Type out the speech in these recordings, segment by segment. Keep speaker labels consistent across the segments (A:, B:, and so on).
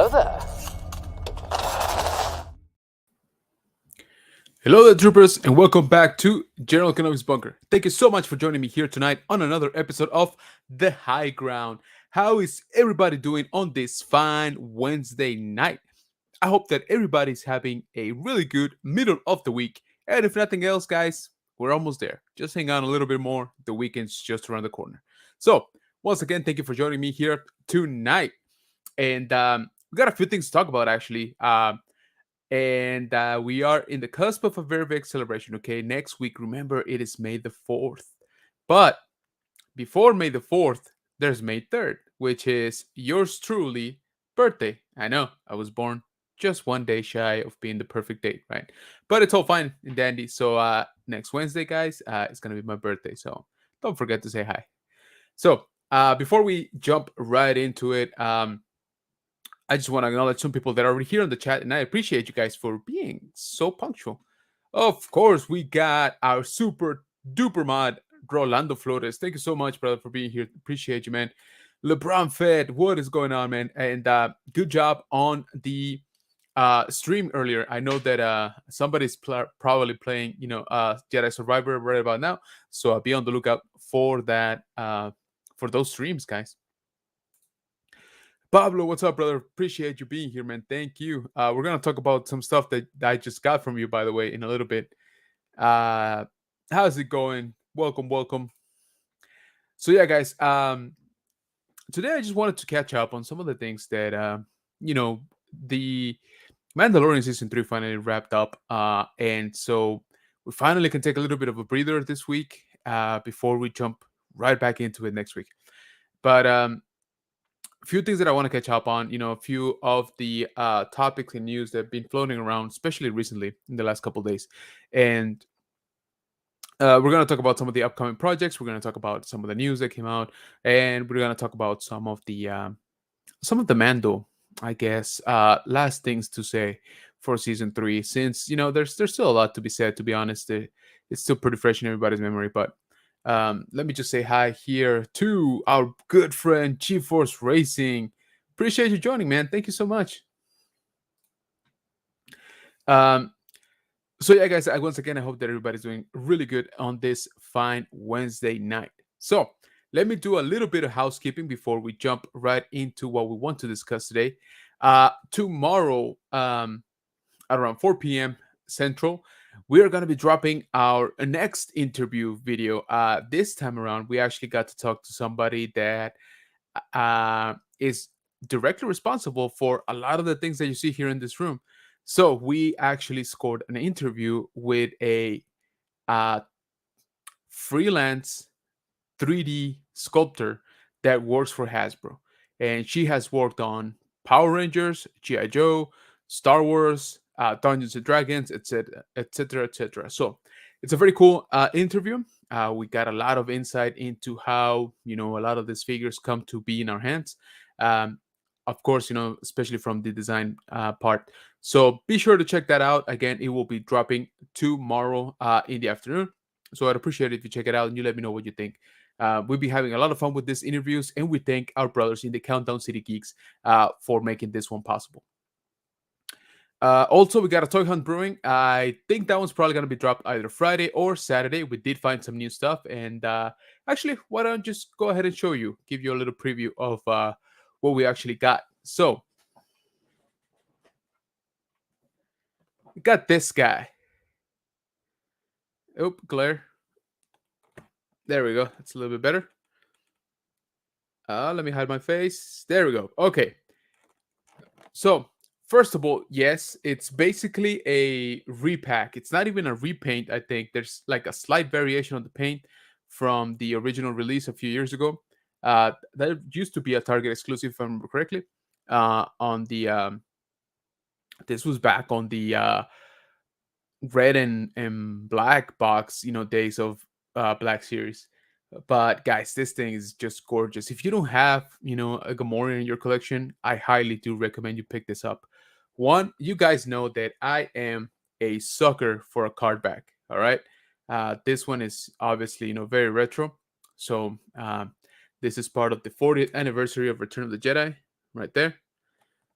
A: Hello there.
B: Hello there, troopers, and welcome back to General Economics Bunker. Thank you so much for joining me here tonight on another episode of The High Ground. How is everybody doing on this fine Wednesday night? I hope that everybody's having a really good middle of the week. And if nothing else, guys, we're almost there. Just hang on a little bit more. The weekend's just around the corner. So, once again, thank you for joining me here tonight. And we got a few things to talk about, actually. And we are in the cusp of a very big celebration. Okay, next week, remember, it is May the 4th. But before May the 4th, there's May 3rd, which is yours truly birthday. I know, I was born just one day shy of being the perfect date, right? But it's all fine and dandy. So next Wednesday, guys, it's gonna be my birthday. So don't forget to say hi. So before we jump right into it, I just want to acknowledge some people that are already here on the chat, and I appreciate you guys for being so punctual. Of course, we got our super duper mod, Rolando Flores. Thank you so much, brother, for being here. Appreciate you, man. LeBron Fed, what is going on, man? And good job on the stream earlier. I know that somebody's probably playing, Jedi Survivor right about now. So be on the lookout for that, for those streams, guys. Pablo, what's up, brother? Appreciate you being here, man. Thank you. We're gonna talk about some stuff that I just got from you, by the way, in a little bit. Uh, how's it going? Welcome, welcome. So yeah, guys. Today I just wanted to catch up on some of the things that the Mandalorian season 3 finally wrapped up, and so we finally can take a little bit of a breather this week before we jump right back into it next week. But a few things that I want to catch up on, a few of the topics and news that have been floating around, especially recently in the last couple of days. And we're going to talk about some of the upcoming projects. We're going to talk about some of the news that came out, and we're going to talk about some of the Mando, I guess, last things to say for season 3, since there's still a lot to be said. To be honest, it's still pretty fresh in everybody's memory, but let me just say hi here to our good friend GeForce Racing. Appreciate you joining, man. Thank you so much. So yeah, guys, once again, I hope that everybody's doing really good on this fine Wednesday night. So let me do a little bit of housekeeping before we jump right into what we want to discuss today. Tomorrow, at around 4 p.m. Central, we are going to be dropping our next interview video. This time around, we actually got to talk to somebody that is directly responsible for a lot of the things that you see here in this room. So we actually scored an interview with a freelance 3D sculptor that works for Hasbro. And she has worked on Power Rangers, G.I. Joe, Star Wars, Dungeons and Dragons, etc., etc., etc. So it's a very cool interview. We got a lot of insight into how a lot of these figures come to be in our hands. Of course, especially from the design part. So be sure to check that out. Again, it will be dropping tomorrow in the afternoon. So I'd appreciate it if you check it out and you let me know what you think. We'll be having a lot of fun with these interviews, and we thank our brothers in the Countdown City Geeks for making this one possible. Also, we got a Toy Hunt Brewing. I think that one's probably going to be dropped either Friday or Saturday. We did find some new stuff. And actually, why don't I just go ahead and show you, give you a little preview of what we actually got. So, we got this guy. Oh, glare. There we go. That's a little bit better. Let me hide my face. There we go. Okay. So, first of all, yes, it's basically a repack. It's not even a repaint, I think. There's like a slight variation on the paint from the original release a few years ago. That used to be a Target exclusive, if I remember correctly. On the this was back on the red and black box, days of Black Series. But guys, this thing is just gorgeous. If you don't have, a Gamorrean in your collection, I highly do recommend you pick this up. One, you guys know that I am a sucker for a card back. All right, this one is obviously very retro. So this is part of the 40th anniversary of Return of the Jedi, right there.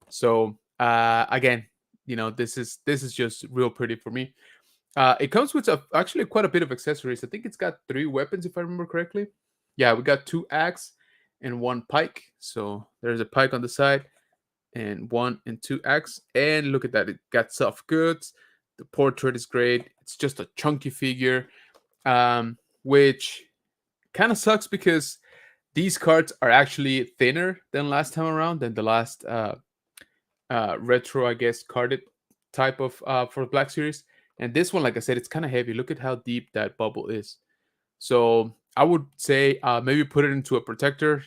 B: So again, this is just real pretty for me. It comes with actually quite a bit of accessories. I think it's got three weapons if I remember correctly. Yeah, we got two axe and one pike. So there's a pike on the side and one and two axe. And look at that, it got soft goods. The portrait is great. It's just a chunky figure, which kind of sucks because these cards are actually thinner than last time around than the last retro, I guess, carded type of for Black Series. And this one, like I said, it's kind of heavy. Look at how deep that bubble is. So I would say maybe put it into a protector.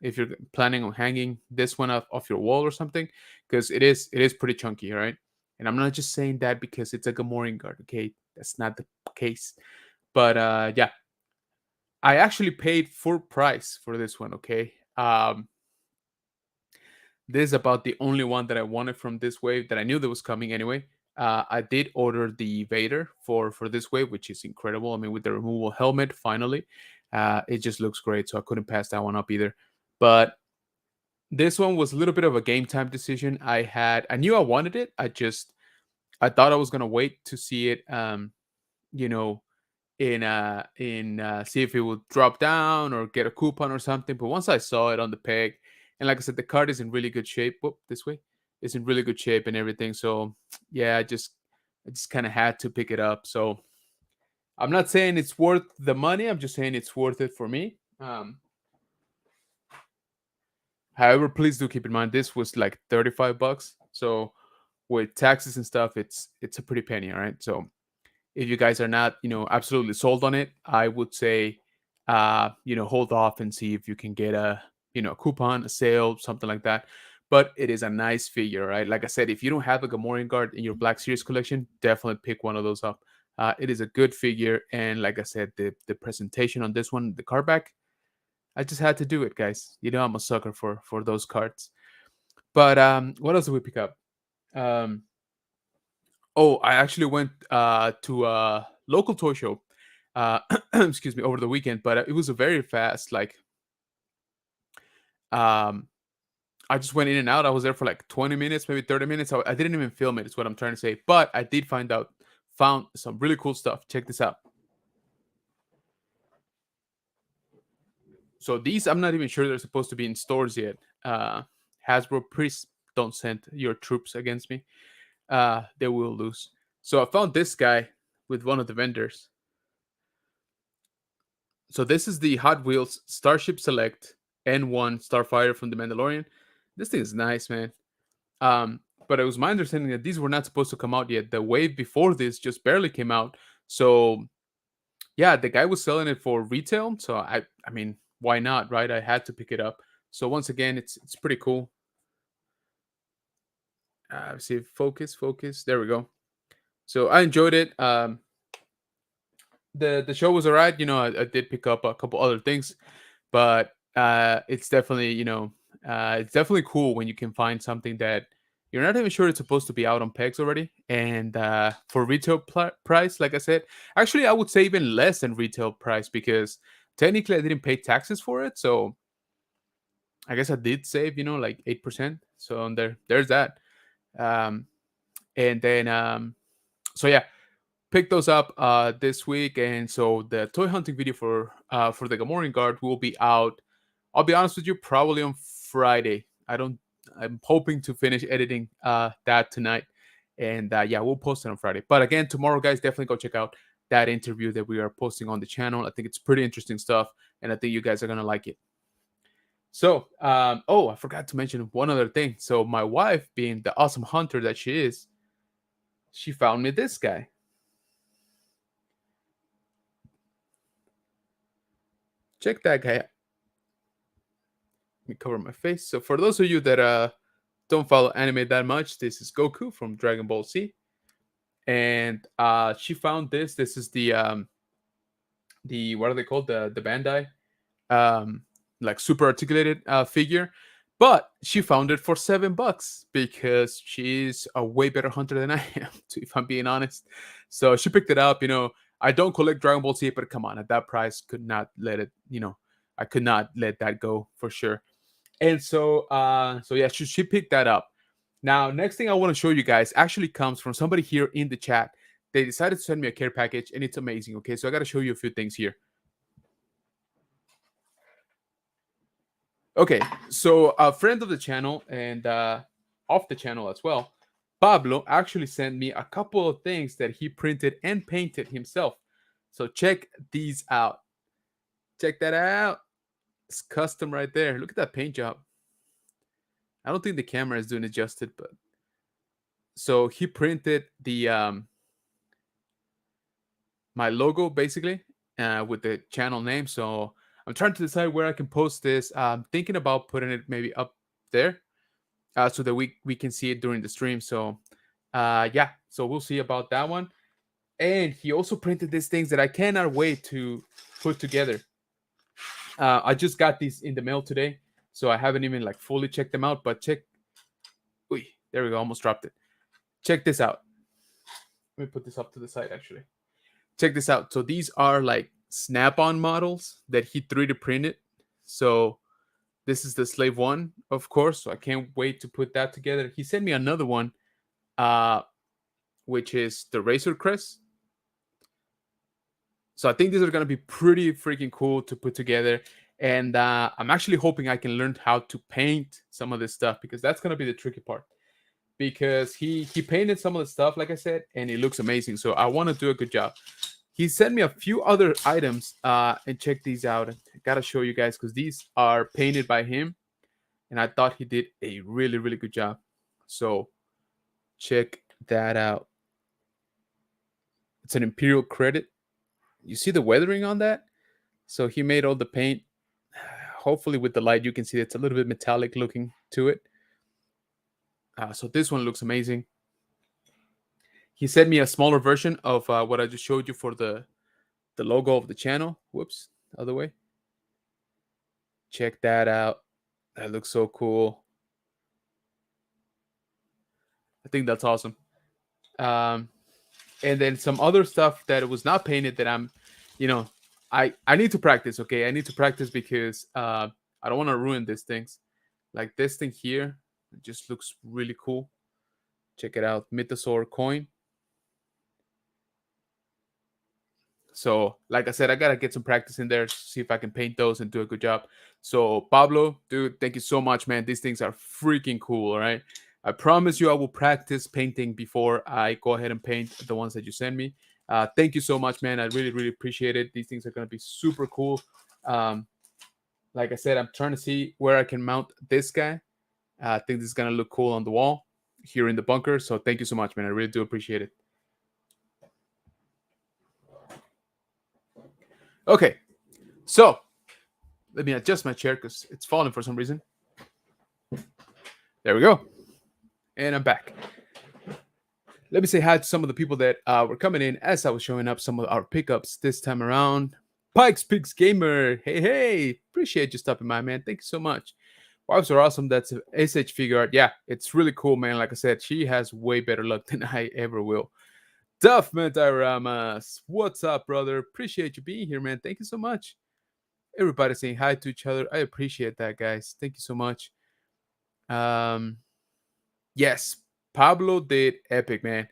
B: If you're planning on hanging this one off your wall or something, because it is pretty chunky, right? And I'm not just saying that because it's a Gamorrean guard. Okay, that's not the case. But yeah, I actually paid full price for this one. Okay, this is about the only one that I wanted from this wave that I knew that was coming anyway. I did order the Vader for this wave, which is incredible. I mean, with the removable helmet, finally, it just looks great. So I couldn't pass that one up either. But this one was a little bit of a game time decision. I knew I wanted it. I thought I was gonna wait to see it. You know, in see if it would drop down or get a coupon or something. But once I saw it on the peg, and like I said, the card is in really good shape. Whoop, this way, it's in really good shape and everything. So yeah, I just kind of had to pick it up. So I'm not saying it's worth the money. I'm just saying it's worth it for me. However, please do keep in mind this was like 35 bucks. So with taxes and stuff, it's a pretty penny. All right. So if you guys are not absolutely sold on it, I would say hold off and see if you can get a coupon, a sale, something like that. But it is a nice figure, right? Like I said, if you don't have a Gamorrean guard in your Black Series collection, definitely pick one of those up. It is a good figure, and like I said, the presentation on this one, the card back, I just had to do it, guys. I'm a sucker for those cards. But what else did we pick up? um Oh, I actually went to a local toy show, uh, excuse me, over the weekend, but it was a very fast, like, um, I just went in and out. I was there for like 20 minutes, maybe 30 minutes. I didn't even film it, is what I'm trying to say. But I did found some really cool stuff. Check this out. So these, I'm not even sure they're supposed to be in stores yet. Hasbro, please don't send your troops against me. They will lose. So I found this guy with one of the vendors. So this is the Hot Wheels Starship Select N1 Starfighter from the Mandalorian. This thing is nice, man. But it was my understanding that these were not supposed to come out yet. The wave before this just barely came out. So yeah, the guy was selling it for retail. So I mean, why not, right? I had to pick it up. So once again, it's pretty cool. See, focus. There we go. So I enjoyed it. The show was alright. I did pick up a couple other things, but it's definitely cool when you can find something that you're not even sure it's supposed to be out on pegs already, and for retail price, like I said, actually I would say even less than retail price because technically I didn't pay taxes for it, so I guess I did save like 8%. So there's that. um, and then so yeah, pick those up this week. And so the toy hunting video for the Gamorrean guard will be out, I'll be honest with you, probably on Friday. I'm hoping to finish editing that tonight. And yeah, we'll post it on Friday. But again, tomorrow, guys, definitely go check out that interview that we are posting on the channel. I think it's pretty interesting stuff, and I think you guys are gonna like it. So I forgot to mention one other thing. So my wife, being the awesome hunter that she is, she found me this guy. Check that guy. Let me cover my face. So for those of you that don't follow anime that much, this is Goku from Dragon Ball Z. And she found this. This is the what are they called? The Bandai um like super articulated figure. But she found it for $7 because she's a way better hunter than I am, if I'm being honest. So she picked it up. I don't collect Dragon Ball Z, but come on, at that price, could not let it. I could not let that go for sure. And so yeah, she picked that up. Now, next thing I want to show you guys actually comes from somebody here in the chat. They decided to send me a care package, and it's amazing. Okay, so I got to show you a few things here. Okay, so a friend of the channel and off the channel as well, Pablo actually sent me a couple of things that he printed and painted himself. So check these out. Check that out. It's custom right there. Look at that paint job. I don't think the camera is doing it justice, but so he printed the my logo basically with the channel name. So I'm trying to decide where I can post this. I'm thinking about putting it maybe up there so that we can see it during the stream. So yeah, so we'll see about that one. And he also printed these things that I cannot wait to put together. I just got these in the mail today, so I haven't even like fully checked them out. But check, Uy, there we go, almost dropped it. Check this out. Let me put this up to the side actually. Check this out. So these are like snap-on models that he 3D printed. So this is the slave one, of course. So I can't wait to put that together. He sent me another one, which is the Razor Crest. So I think these are going to be pretty freaking cool to put together. And I'm actually hoping I can learn how to paint some of this stuff, because that's going to be the tricky part. Because he painted some of the stuff, like I said, and it looks amazing. So I want to do a good job. He sent me a few other items, and check these out. I gotta show you guys because these are painted by him, and I thought he did a really, really good job. So check that out. It's an Imperial Credit. You see the weathering on that? So he made all the paint. Hopefully with the light you can see it's a little bit metallic looking to it. So this one looks amazing. He sent me a smaller version of what I just showed you for the logo of the channel. Whoops, other way. Check that out. That looks so cool. I think that's awesome. And then some other stuff that was not painted that I'm, I need to practice. Okay, I need to practice because I don't want to ruin these things. Like this thing here, it just looks really cool. Check it out, Mythosaur coin. So, like I said, I gotta get some practice in there to see if I can paint those and do a good job. So, Pablo, dude, thank you so much, man. These things are freaking cool. All right, I promise you, I will practice painting before I go ahead and paint the ones that you send me. Thank you so much, man. I really, really appreciate it. These things are gonna be super cool. Like I said, I'm trying to see where I can mount this guy. I think this is gonna look cool on the wall here in the bunker. So, thank you so much, man. I really do appreciate it. Okay, so let me adjust my chair because it's falling for some reason. There we go. And I'm back. Let me say hi to some of the people that were coming in as I was showing up some of our pickups this time around. Pikes Picks Gamer. Hey. Appreciate you stopping by, man. Thank you so much. Wives are awesome. That's a SH figure art. Yeah, it's really cool, man. Like I said, she has way better luck than I ever will. Duffman Dioramas. What's up, brother? Appreciate you being here, man. Thank you so much. Everybody saying hi to each other. I appreciate that, guys. Thank you so much. Yes, Pablo did epic, man.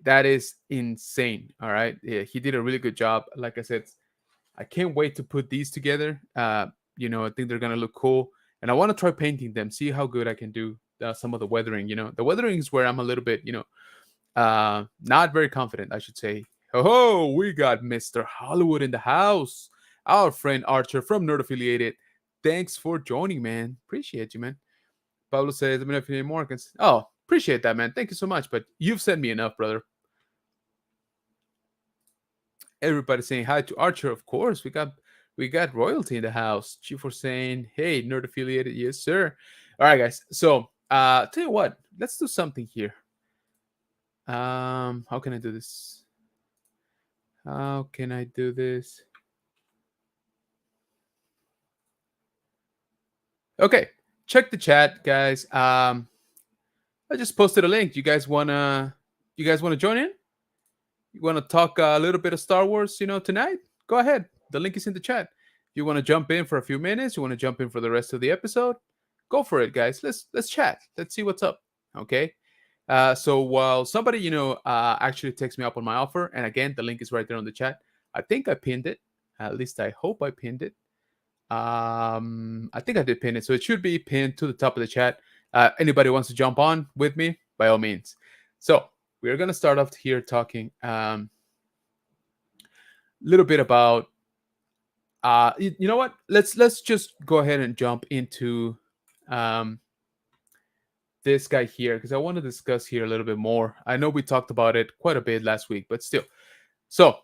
B: That is insane. All right. Yeah, he did a really good job. Like I said, I can't wait to put these together. I think they're gonna look cool. And I want to try painting them, see how good I can do some of the weathering. The weathering is where I'm a little bit, not very confident, I should say. Oh, we got Mr. Hollywood in the house. Our friend Archer from Nerd Affiliated. Thanks for joining, man. Appreciate you, man. Pablo says, let me know if you need more. Oh, appreciate that, man. Thank you so much. But you've sent me enough, brother. Everybody saying hi to Archer. Of course, we got royalty in the house. Chief for saying, hey, Nerd Affiliated. Yes, sir. All right, guys. So, tell you what, let's do something here. How can I do this? How can I do this? Okay, check the chat, guys. I just posted a link. You guys wanna join in? You wanna talk a little bit of Star Wars, tonight? Go ahead. The link is in the chat. If you want to jump in for a few minutes, you want to jump in for the rest of the episode, go for it, guys. Let's chat. Let's see what's up. Okay. So while somebody, actually takes me up on my offer, and again, the link is right there on the chat. I think I pinned it. At least I hope I pinned it. I think I did pin it, so it should be pinned to the top of the chat. Anybody wants to jump on with me, by all means. So we're gonna start off here talking a little bit about. You know what? Let's just go ahead and jump into um, this guy here because I want to discuss here a little bit more. I know we talked about it quite a bit last week, but still. So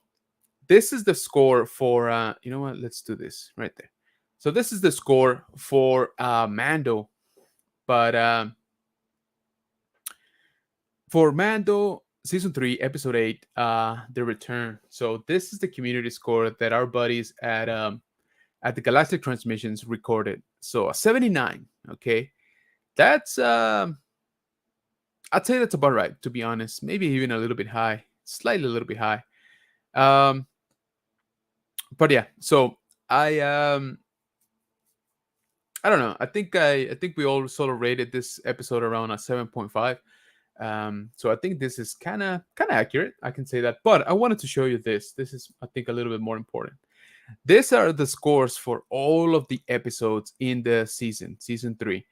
B: this is the score for you know what? Let's do this right there. So this is the score for Mando, but for Mando season 3, episode 8, the return. So this is the community score that our buddies at the Galactic Transmissions recorded. So a 79. Okay, that's I'd say that's about right, to be honest. Maybe even a little bit high, slightly a little bit high. Um, but yeah, so I um I don't know. I think we all sort of rated this episode around a 7.5. So I think this is kind of accurate. I can say that. But I wanted to show you this. This is, I think, a little bit more important. These are the scores for all of the episodes in the season 3.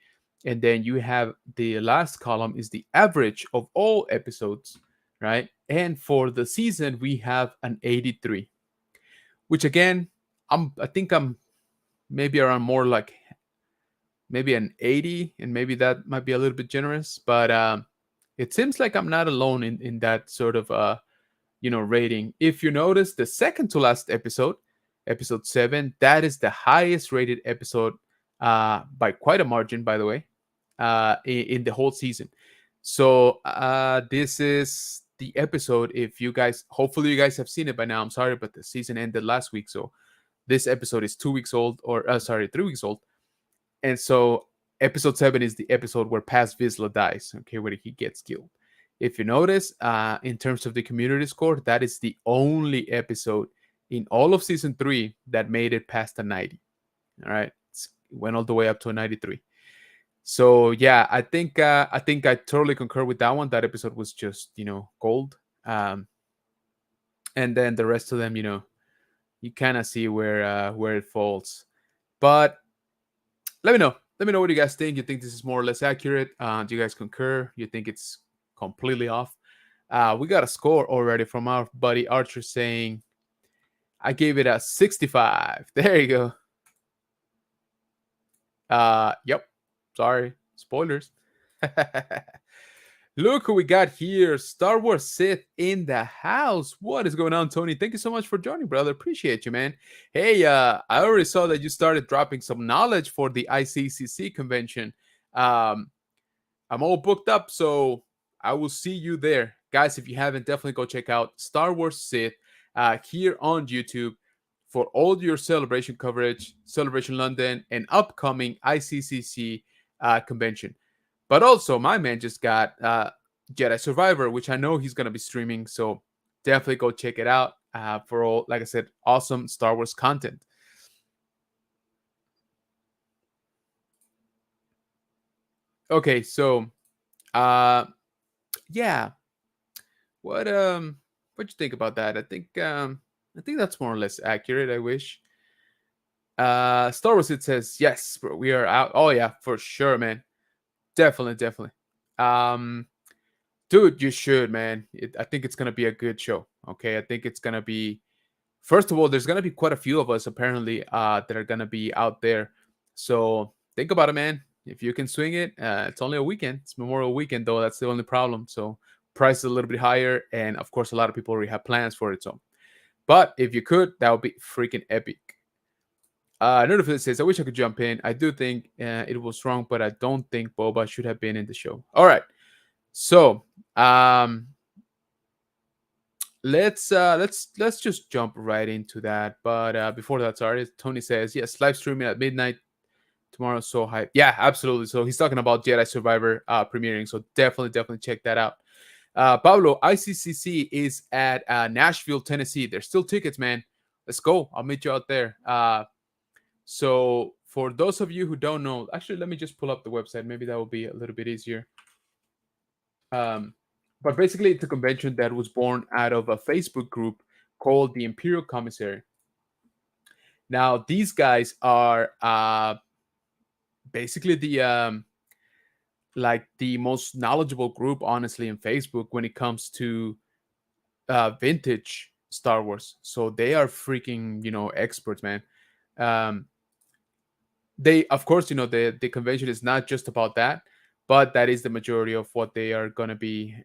B: And then you have the last column is the average of all episodes, right? And for the season, we have an 83, which again, I think I'm maybe around more like maybe an 80, and maybe that might be a little bit generous, but it seems like I'm not alone in that sort of rating. If you notice, the second to last episode, episode 7, that is the highest rated episode by quite a margin, by the way, in the whole season. So this is the episode. If you guys, hopefully you guys have seen it by now. I'm sorry, but the season ended last week, so this episode is 2 weeks old, or sorry, 3 weeks old. And so episode 7 is the episode where Paz Vizsla dies, okay, where he gets killed. If you notice, in terms of the community score, that is the only episode in all of season 3 that made it past a 90. All right, it went all the way up to a 93. So yeah, I think I totally concur with that one. That episode was just gold. And then the rest of them, you kind of see where it falls. But let me know. Let me know what you guys think. You think this is more or less accurate? Do you guys concur? You think it's completely off? We got a score already from our buddy Archer saying, I gave it a 65. There you go. Yep. Sorry. Spoilers. Look who we got here. Star Wars Sith in the house. What is going on, Tony? Thank you so much for joining, brother. Appreciate you, man. Hey, I already saw that you started dropping some knowledge for the ICCC convention. I'm all booked up, so I will see you there. Guys, if you haven't, definitely go check out Star Wars Sith here on YouTube for all your celebration coverage, Celebration London, and upcoming ICCC convention. But also, my man just got Jedi Survivor, which I know he's going to be streaming. So definitely go check it out for all, like I said, awesome Star Wars content. Okay, so yeah, what you think about that? I think that's more or less accurate. I wish. Star Wars, it says yes, bro. We are out. Oh yeah, for sure, man. Definitely. Um, Dude, you should, man. I think it's gonna be a good show. Okay, I think it's gonna be. First of all, there's gonna be quite a few of us apparently that are gonna be out there. So think about it, man. If you can swing it, it's only a weekend. It's Memorial Weekend, though. That's the only problem. So price is a little bit higher, and of course, a lot of people already have plans for it. So, but if you could, that would be freaking epic. Nerfit says, I wish I could jump in. I do think it was wrong, but I don't think Boba should have been in the show. All right. So let's just jump right into that. But before that, sorry, Tony says, yes, live streaming at midnight tomorrow. So hype. Yeah, absolutely. So he's talking about Jedi Survivor premiering. So definitely check that out. Pablo, ICCC is at Nashville, Tennessee. There's still tickets, man. Let's go. I'll meet you out there. So for those of you who don't know, actually, let me just pull up the website. Maybe that will be a little bit easier. Um, but basically, it's a convention that was born out of a Facebook group called the Imperial Commissary. Now, these guys are basically the most knowledgeable group, honestly, in Facebook when it comes to vintage Star Wars. So they are freaking, experts, man. Um, they, of course, the convention is not just about that, but that is the majority of what they are going to be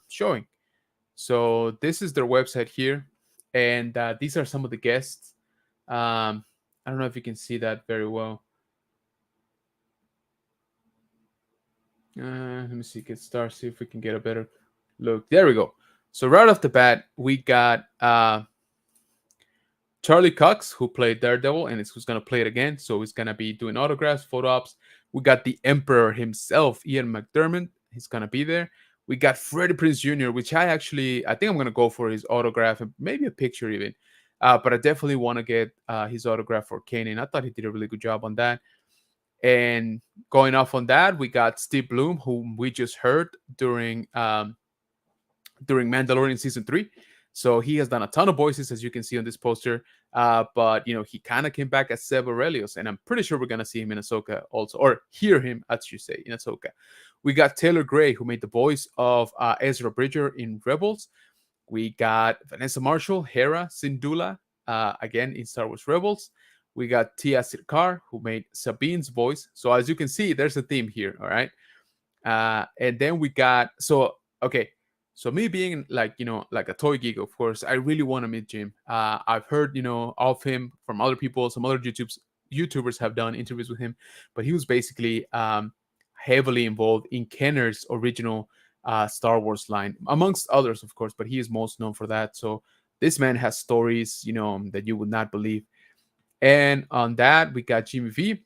B: showing. So this is their website here, and these are some of the guests. I don't know if you can see that very well. Let me see, get start, see if we can get a better look. There we go. So right off the bat, we got Charlie Cox, who played Daredevil, and is who's gonna play it again. So he's gonna be doing autographs, photo ops. We got the Emperor himself, Ian McDermott. He's gonna be there. We got Freddie Prinze Jr., which I think I'm gonna go for his autograph and maybe a picture even. But I definitely want to get his autograph for Kanan. I thought he did a really good job on that. And going off on that, we got Steve Bloom, whom we just heard during Mandalorian season 3. So he has done a ton of voices, as you can see on this poster. But he kind of came back as Seb Aurelius, and I'm pretty sure we're gonna see him in Ahsoka also, or hear him, as you say, in Ahsoka. We got Taylor Gray, who made the voice of Ezra Bridger in Rebels. We got Vanessa Marshall, Hera Syndulla, again in Star Wars Rebels. We got Tia Sirkar, who made Sabine's voice. So as you can see, there's a theme here. All right. And then we got okay. So me being like a toy geek, of course, I really want to meet Jim. I've heard of him from other people. Some other YouTubers have done interviews with him, but he was basically heavily involved in Kenner's original Star Wars line, amongst others, of course. But he is most known for that. So this man has stories, that you would not believe. And on that, we got Jimmy V,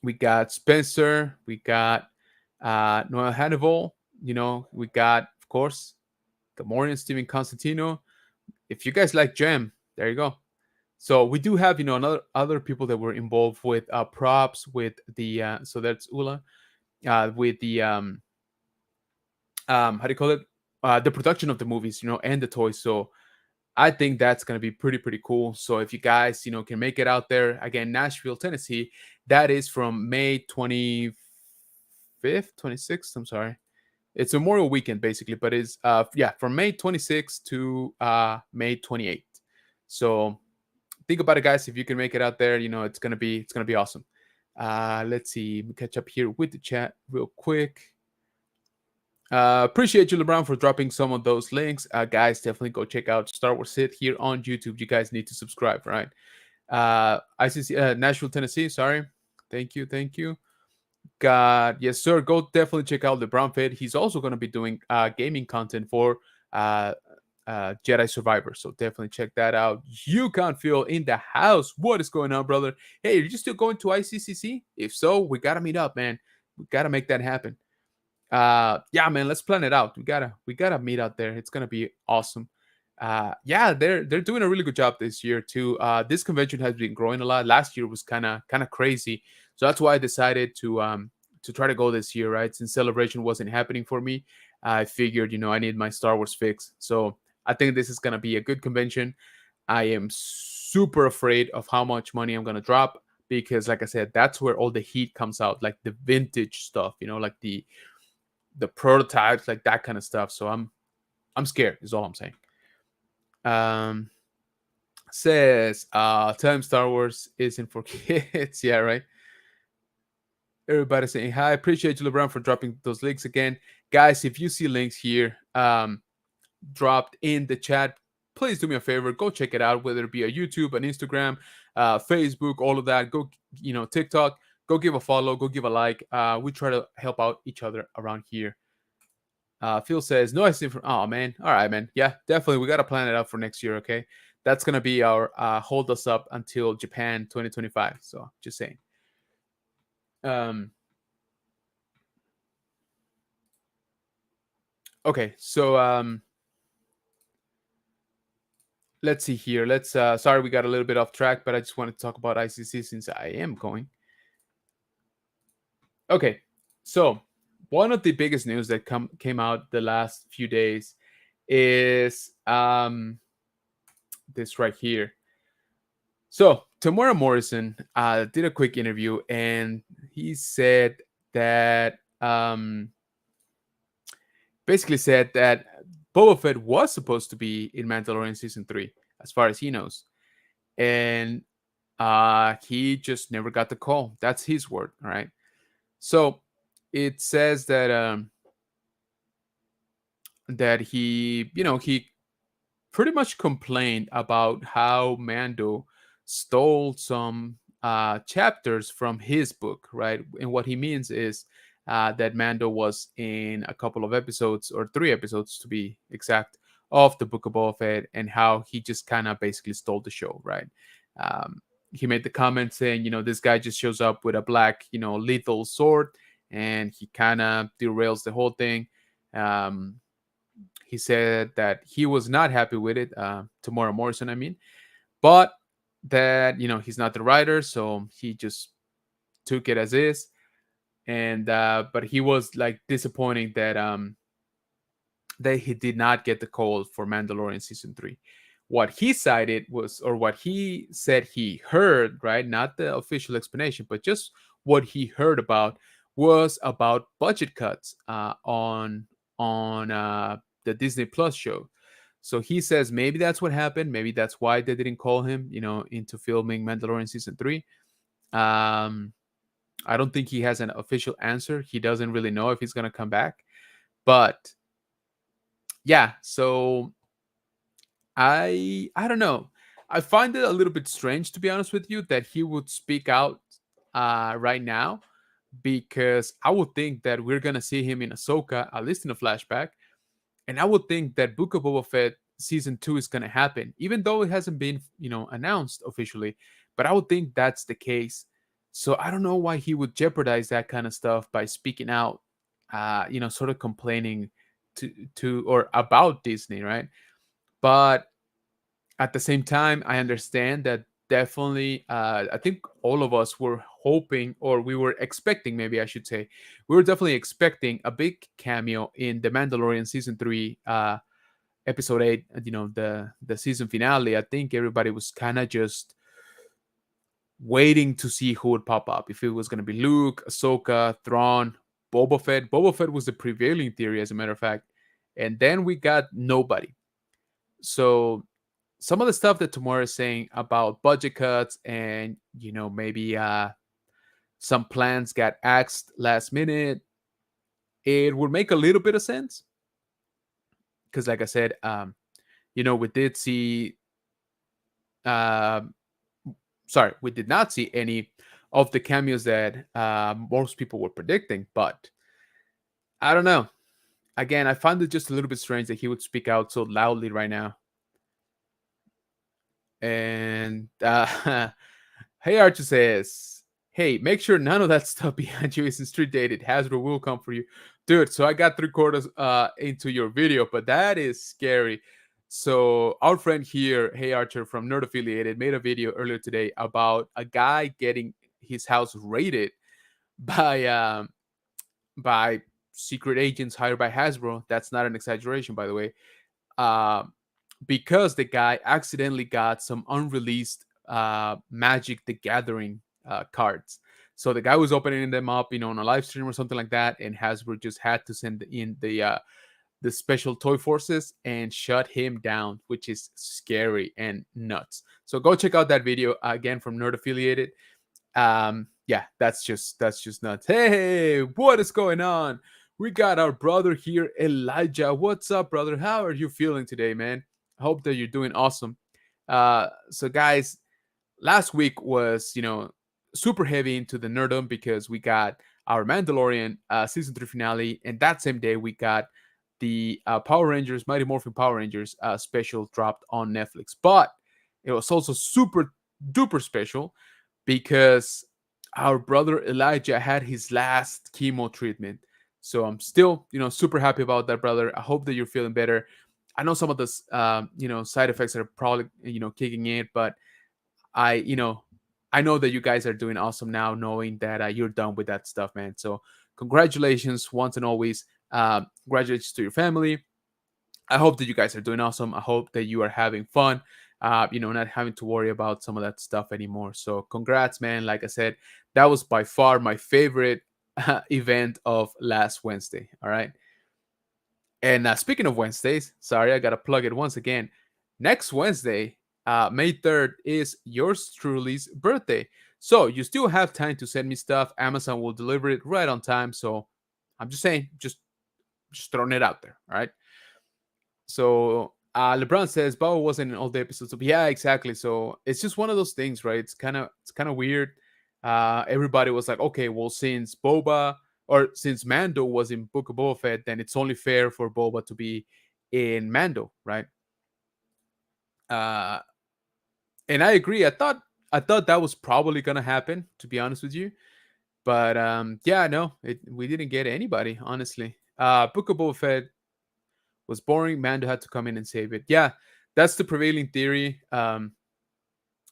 B: we got Spencer, we got Noel Hannibal, we got, of course, Gamorrean Steven Constantino. If you guys like Gem, there you go. So we do have, another other people that were involved with props, with the so that's Ula, with the how do you call it? The production of the movies, and the toys. So I think that's going to be pretty cool. So if you guys, can make it out there, again, Nashville, Tennessee, that is from May 25th, 26th. I'm sorry. It's Memorial Weekend basically, but it's from May 26th to May 28th. So think about it, guys. If you can make it out there, it's gonna be awesome. Let's see, let me catch up here with the chat real quick. Appreciate you, LeBron, for dropping some of those links. Guys, definitely go check out Star Wars Sit here on YouTube. You guys need to subscribe, right? ICC, Nashville, Tennessee. Sorry. Thank you. God, yes, sir. Go definitely check out LeBron Fit. He's also going to be doing gaming content for uh, Jedi Survivor. So definitely check that out. You can't feel in the house. What is going on, brother? Hey, are you still going to ICCC? If so, we got to meet up, man. We got to make that happen. Yeah, man, let's plan it out. We gotta meet out there. It's gonna be awesome. Yeah, they're doing a really good job this year too. This convention has been growing a lot. Last year was kind of crazy, so that's why I decided to try to go this year, right? Since Celebration wasn't happening for me, I figured I need my Star Wars fix. So I think this is gonna be a good convention. I am super afraid of how much money I'm gonna drop because, like I said, that's where all the heat comes out, like the vintage stuff, like the prototypes, like that kind of stuff. So I'm scared, is all I'm saying. Um says time Star Wars isn't for kids. Yeah, right. Everybody saying hi. Appreciate you, LeBron, for dropping those links again. Guys, if you see links here dropped in the chat, please do me a favor, go check it out, whether it be a YouTube, an Instagram, Facebook, all of that. Go, TikTok, go give a follow, go give a like. We try to help out each other around here. Phil says, no, I see from. Oh, man. All right, man. Yeah, definitely. We got to plan it out for next year, okay? That's going to be our hold us up until Japan 2025. So just saying. Okay, so let's see here. Sorry, we got a little bit off track, but I just wanted to talk about ICC since I am going. Okay, so one of the biggest news that came out the last few days is this right here. So Tamora Morrison did a quick interview, and he said that basically said that Boba Fett was supposed to be in Mandalorian season 3, as far as he knows, and he just never got the call. That's his word, all right? So it says that that he, he pretty much complained about how Mando stole some chapters from his book, right? And what he means is that Mando was in a couple of episodes, or 3 episodes to be exact, of the Book of Boba Fett, and how he just kind of basically stole the show, right? Um, he made the comment saying, this guy just shows up with a black, lethal sword, and he kind of derails the whole thing. Um, he said that he was not happy with it, Tamora Morrison, I mean, but that, he's not the writer, so he just took it as is. And but he was like disappointing that he did not get the call for Mandalorian season 3. What he cited was, or what he said he heard, right? Not the official explanation, but just what he heard about, was about budget cuts on the Disney Plus show. So he says maybe that's what happened. Maybe that's why they didn't call him, into filming Mandalorian season 3. Um, I don't think he has an official answer. He doesn't really know if he's gonna come back, but yeah. So I don't know. I find it a little bit strange, to be honest with you, that he would speak out right now, because I would think that we're gonna see him in Ahsoka, at least in a flashback, and I would think that Book of Boba Fett season 2 is gonna happen, even though it hasn't been announced officially. But I would think that's the case. So I don't know why he would jeopardize that kind of stuff by speaking out, sort of complaining to or about Disney, right? But at the same time, I understand that definitely, I think all of us were hoping, or we were expecting, maybe I should say, we were definitely expecting a big cameo in the Mandalorian season 3, episode 8, the season finale. I think everybody was kind of just waiting to see who would pop up, if it was going to be Luke, Ahsoka, Thrawn, Boba Fett. Boba Fett was the prevailing theory, as a matter of fact. And then we got nobody. So some of the stuff that Tamora is saying about budget cuts, and maybe some plans got axed last minute, it would make a little bit of sense, because like I said, we did see uh, sorry, we did not see any of the cameos that most people were predicting. But I don't know. Again, I find it just a little bit strange that he would speak out so loudly right now. And Hey Archer says, hey, make sure none of that stuff behind you isn't street dated. Hasbro will come for you. Dude, so I got 3 quarters into your video, but that is scary. So our friend here, Hey Archer from Nerd Affiliated, made a video earlier today about a guy getting his house raided by by secret agents hired by Hasbro. That's not an exaggeration, by the way. Uh, because the guy accidentally got some unreleased Magic the Gathering cards. So the guy was opening them up, on a live stream or something like that, and Hasbro just had to send in the special toy forces and shut him down, which is scary and nuts. So go check out that video again from Nerd Affiliated. Yeah, that's just nuts. Hey, what is going on? We got our brother here, Elijah. What's up, brother? How are you feeling today, man? I hope that you're doing awesome. So guys, last week was, super heavy into the nerdum, because we got our Mandalorian season 3 finale, and that same day we got the Power Rangers, Mighty Morphin Power Rangers special dropped on Netflix. But it was also super duper special, because our brother Elijah had his last chemo treatment. So I'm still, super happy about that, brother. I hope that you're feeling better. I know some of the, side effects are probably, kicking in, but I, I know that you guys are doing awesome now, knowing that you're done with that stuff, man. So congratulations once and always. Congratulations to your family. I hope that you guys are doing awesome. I hope that you are having fun. Not having to worry about some of that stuff anymore. So, congrats, man. Like I said, that was by far my favorite event of last Wednesday. All right. And speaking of Wednesdays, sorry, I gotta plug it once again. Next Wednesday, May 3rd, is yours truly's birthday. So you still have time to send me stuff. Amazon will deliver it right on time. So I'm just saying, just throwing it out there. All right. So LeBron says Boba wasn't in all the episodes. Yeah, exactly. So it's just one of those things, right? It's kind of weird. Everybody was like, okay, well, since Boba or since Mando was in Book of Boba Fett, then it's only fair for Boba to be in Mando, right? Uh, and I agree. I thought that was probably gonna happen, to be honest with you. But yeah, no, we didn't get anybody, honestly. Book of Boba Fett was boring. Mando had to come in and save it. Yeah, that's the prevailing theory.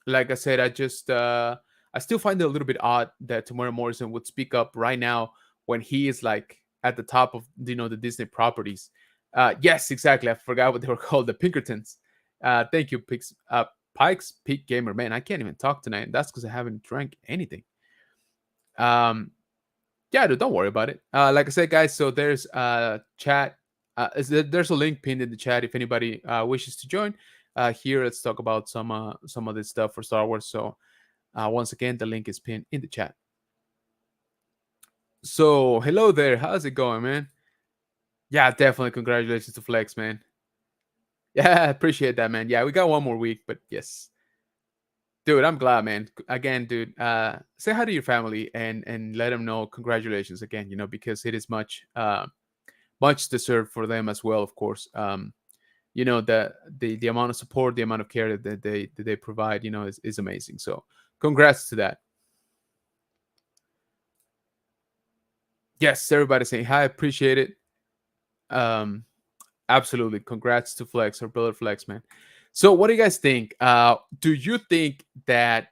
B: Like I said, I still find it a little bit odd that Tamara Morrison would speak up right now when he is like at the top of the Disney properties. Yes, exactly. I forgot what they were called, the Pinkertons. Thank you, Pikes Peak Gamer. Man, I can't even talk tonight. That's because I haven't drank anything. Um, yeah, dude, don't worry about it. Like I said, guys, so there's chat. There's a link pinned in the chat if anybody wishes to join. Here, let's talk about some of this stuff for Star Wars. So once again, the link is pinned in the chat. So hello there, how's it going, man? Yeah, definitely. Congratulations to Flex, man. Yeah, appreciate that, man. Yeah, we got one more week, but yes, dude, I'm glad, man. Again, dude, say hi to your family and let them know congratulations again. Because it is much deserved for them as well, of course. The amount of support, the amount of care that they provide, is amazing. So congrats to that. Yes, everybody saying hi, appreciate it. Um, absolutely, congrats to Flex or Brother Flex, man. So what do you guys think? Do you think that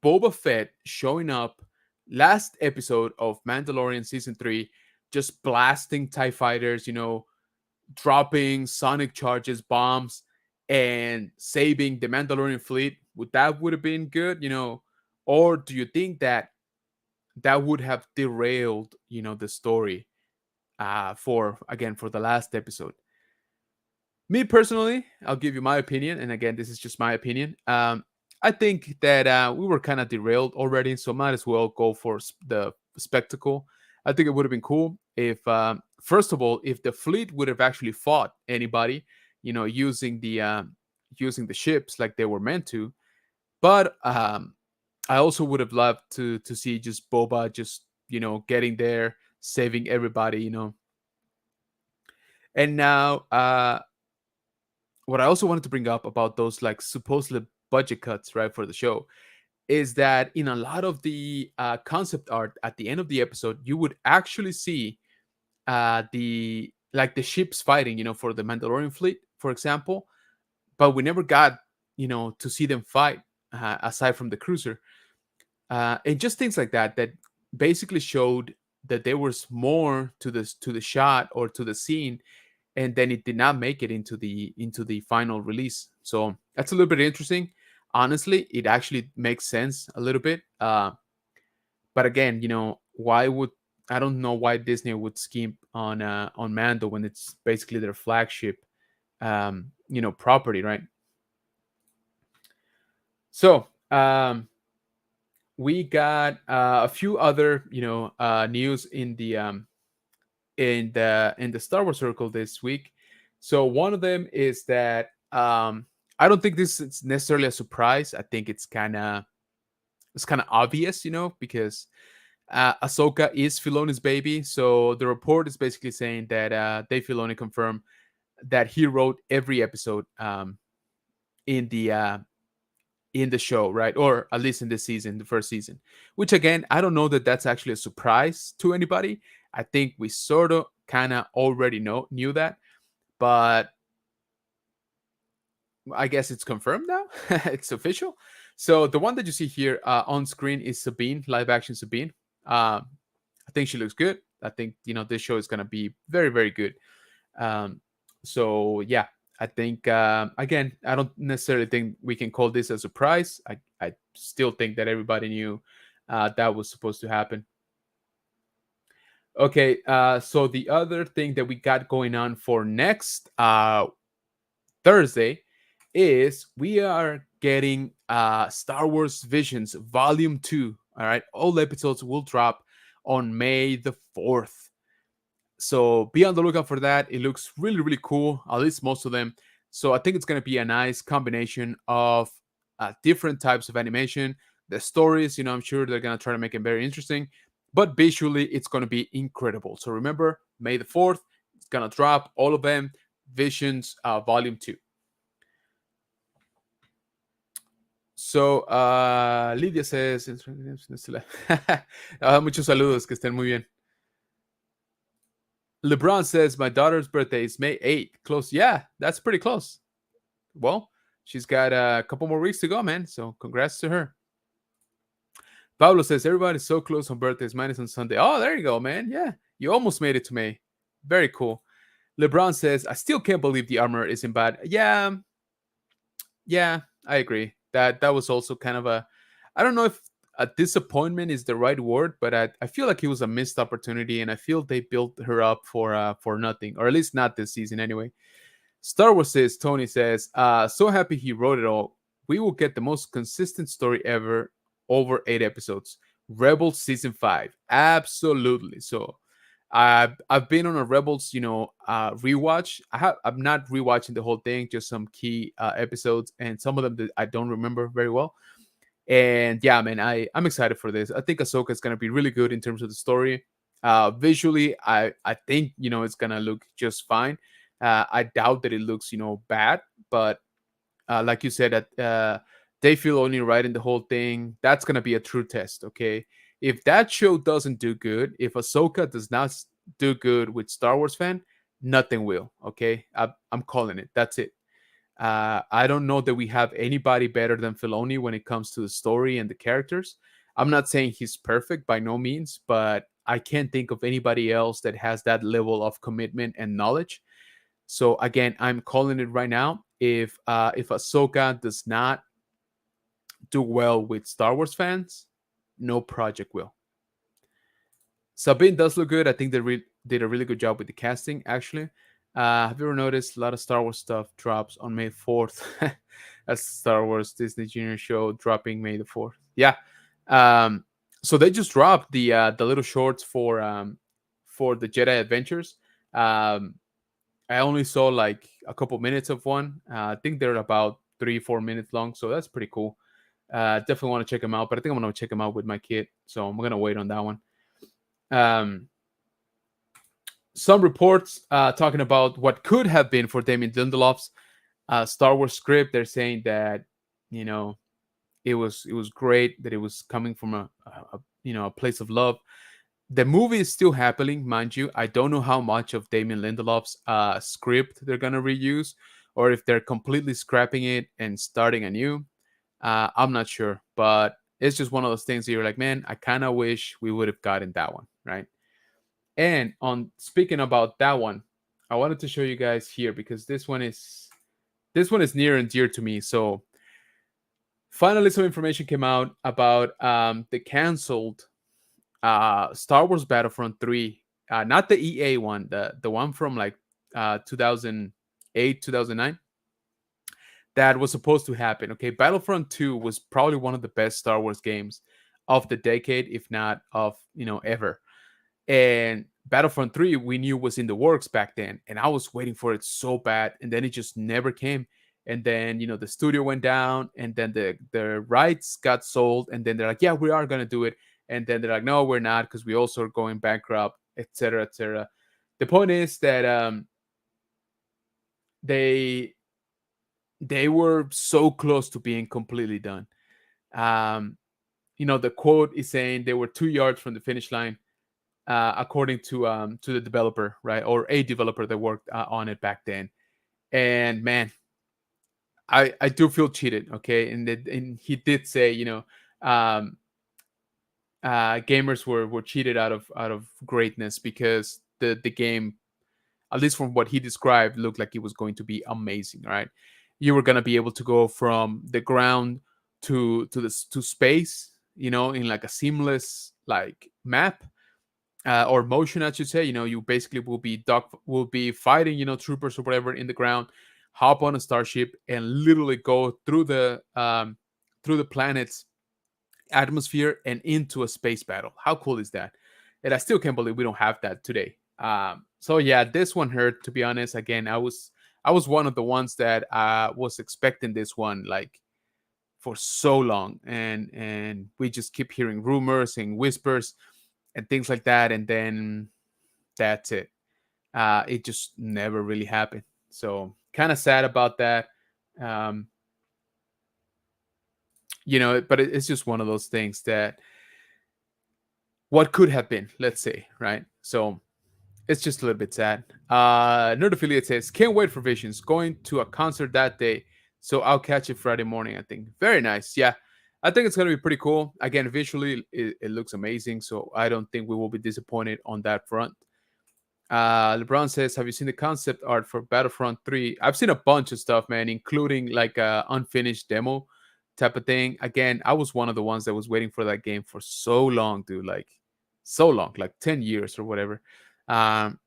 B: Boba Fett showing up last episode of Mandalorian season 3, just blasting TIE fighters, dropping sonic charges, bombs, and saving the Mandalorian fleet, would have been good, or do you think that that would have derailed, the story for the last episode? Me personally, I'll give you my opinion, and again, this is just my opinion. I think that we were kind of derailed already, so might as well go for the spectacle. I think it would have been cool if, first of all, if the fleet would have actually fought anybody, using the ships like they were meant to. But I also would have loved to see just Boba just getting there, saving everybody, And now, what I also wanted to bring up about those like supposedly budget cuts, right, for the show, is that in a lot of the concept art at the end of the episode, you would actually see the ships fighting, for the Mandalorian fleet, for example. But we never got, to see them fight aside from the cruiser, and just things like that basically showed that there was more to the shot or to the scene, and then it did not make it into the final release. So that's a little bit interesting. Honestly, it actually makes sense a little bit. But again, why would I don't know why Disney would skimp on Mando when it's basically their flagship, property, right? So we got a few other news in the Star Wars circle this week. So one of them is that I don't think this is necessarily a surprise. I think it's kind of obvious, because Ahsoka is Filoni's baby. So the report is basically saying that Dave Filoni confirmed that he wrote every episode in the show, right? Or at least in this season, the first season. Which again, I don't know that that's actually a surprise to anybody. I think we sort of kind of already knew that, but I guess it's confirmed now. It's official. So the one that you see here on screen is Sabine, live action Sabine. I think she looks good. I think this show is gonna be very very good. Um, so yeah, I think again, I don't necessarily think we can call this a surprise. I still think that everybody knew that was supposed to happen. Okay, so the other thing that we got going on for next Thursday is we are getting Star Wars Visions Volume 2. All right, all episodes will drop on May the 4th. So be on the lookout for that. It looks really, really cool, at least most of them. So I think it's going to be a nice combination of different types of animation. The stories, I'm sure they're going to try to make it very interesting, but visually, it's going to be incredible. So remember, May the 4th, it's going to drop all of them. Visions Volume 2. So, Lidia says, muchos saludos, que estén muy bien. LeBron says, my daughter's birthday is May 8th. Close. Yeah, that's pretty close. Well, she's got a couple more weeks to go, man. So, congrats to her. Pablo says, everybody's so close on birthdays. Mine is on Sunday. Oh, there you go, man. Yeah, you almost made it to May. Very cool. LeBron says, I still can't believe the armor isn't bad. Yeah, I agree. That was also kind of a, I don't know if a disappointment is the right word, but I feel like it was a missed opportunity, and I feel they built her up for nothing, or at least not this season anyway. Star Wars says, Tony says, so happy he wrote it all. We will get the most consistent story ever over 8 episodes. Rebels season 5, absolutely. So I've been on a Rebels, rewatch. I'm not rewatching the whole thing, just some key episodes, and some of them that I don't remember very well. And yeah, man, I'm excited for this. I think Ahsoka is gonna be really good in terms of the story. Visually, I think it's gonna look just fine. I doubt that it looks bad, but like you said, that they feel only right in the whole thing. That's gonna be a true test. Okay, if that show doesn't do good, if Ahsoka does not do good with Star Wars fan, nothing will. Okay, I'm calling it. That's it. I don't know that we have anybody better than Filoni when it comes to the story and the characters. I'm not saying he's perfect by no means, but I can't think of anybody else that has that level of commitment and knowledge. So again, I'm calling it right now. If Ahsoka does not do well with Star Wars fans, no project will. Sabine does look good. I think they did a really good job with the casting, actually. Have you ever noticed a lot of Star Wars stuff drops on May 4th? That's Star Wars Disney Junior show dropping May the 4th. Yeah. So they just dropped the little shorts for the Jedi Adventures. I only saw like a couple minutes of one. I think they're about 3-4 minutes long, so that's pretty cool. Definitely want to check them out, but I think I'm gonna check them out with my kid, so I'm gonna wait on that one. Um, some reports talking about what could have been for Damien Lindelof's Star Wars script. They're saying that you know it was great, that it was coming from a place of love. The movie is still happening, mind you. I don't know how much of Damien Lindelof's script they're gonna reuse, or if they're completely scrapping it and starting anew. I'm not sure, but it's just one of those things that you're like, man, I kind of wish we would have gotten that one, right? And on speaking about that one, I wanted to show you guys here because this one is near and dear to me. So finally, some information came out about the canceled Star Wars Battlefront 3, not the EA one, the one from like 2008, 2009, that was supposed to happen. Okay, Battlefront 2 was probably one of the best Star Wars games of the decade, if not of ever. And Battlefront 3 we knew was in the works back then, and I was waiting for it so bad, and then it just never came. And then the studio went down, and then the rights got sold, and then they're like, yeah, we are gonna do it. And then they're like, no, we're not, because we also are going bankrupt, etc., etc. The point is that they they were so close to being completely done. um the quote is saying they were 2 yards from the finish line, according to the developer, right, or a developer that worked on it back then. And man, I do feel cheated, okay. And he did say, um gamers were cheated out of greatness because the game, at least from what he described, looked like it was going to be amazing. Right, you were gonna be able to go from the ground to space, in like a seamless like map, or motion, I should say. You basically will be fighting, troopers or whatever in the ground, hop on a starship, and literally go through the planet's atmosphere and into a space battle. How cool is that? And I still can't believe we don't have that today. So yeah, this one hurt, to be honest. Again, I was one of the ones that was expecting this one like for so long, and we just keep hearing rumors and whispers and things like that, and then that's it. It just never really happened. So kind of sad about that. Um, but it's just one of those things that what could have been, let's say, right? So it's just a little bit sad. Nerd Affiliate says, can't wait for Visions. Going to a concert that day. So I'll catch it Friday morning, I think. Very nice. Yeah. I think it's going to be pretty cool. Again, visually, it looks amazing. So I don't think we will be disappointed on that front. LeBron says, have you seen the concept art for Battlefront 3? I've seen a bunch of stuff, man, including like a unfinished demo type of thing. Again, I was one of the ones that was waiting for that game for so long, dude. Like so long, like 10 years or whatever. Um,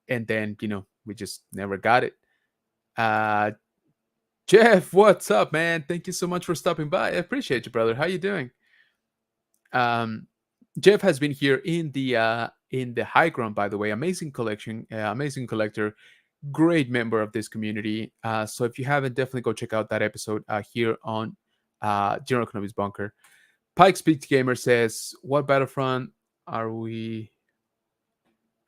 B: and then, we just never got it. Uh, Jeff, what's up, man? Thank you so much for stopping by. I appreciate you, brother. How you doing? Um, Jeff has been here in the high ground, by the way. Amazing collection, amazing collector, great member of this community. So if you haven't, definitely go check out that episode here on General Kenobi's Bunker. Pike Speaks Gamer says, "What Battlefront are we?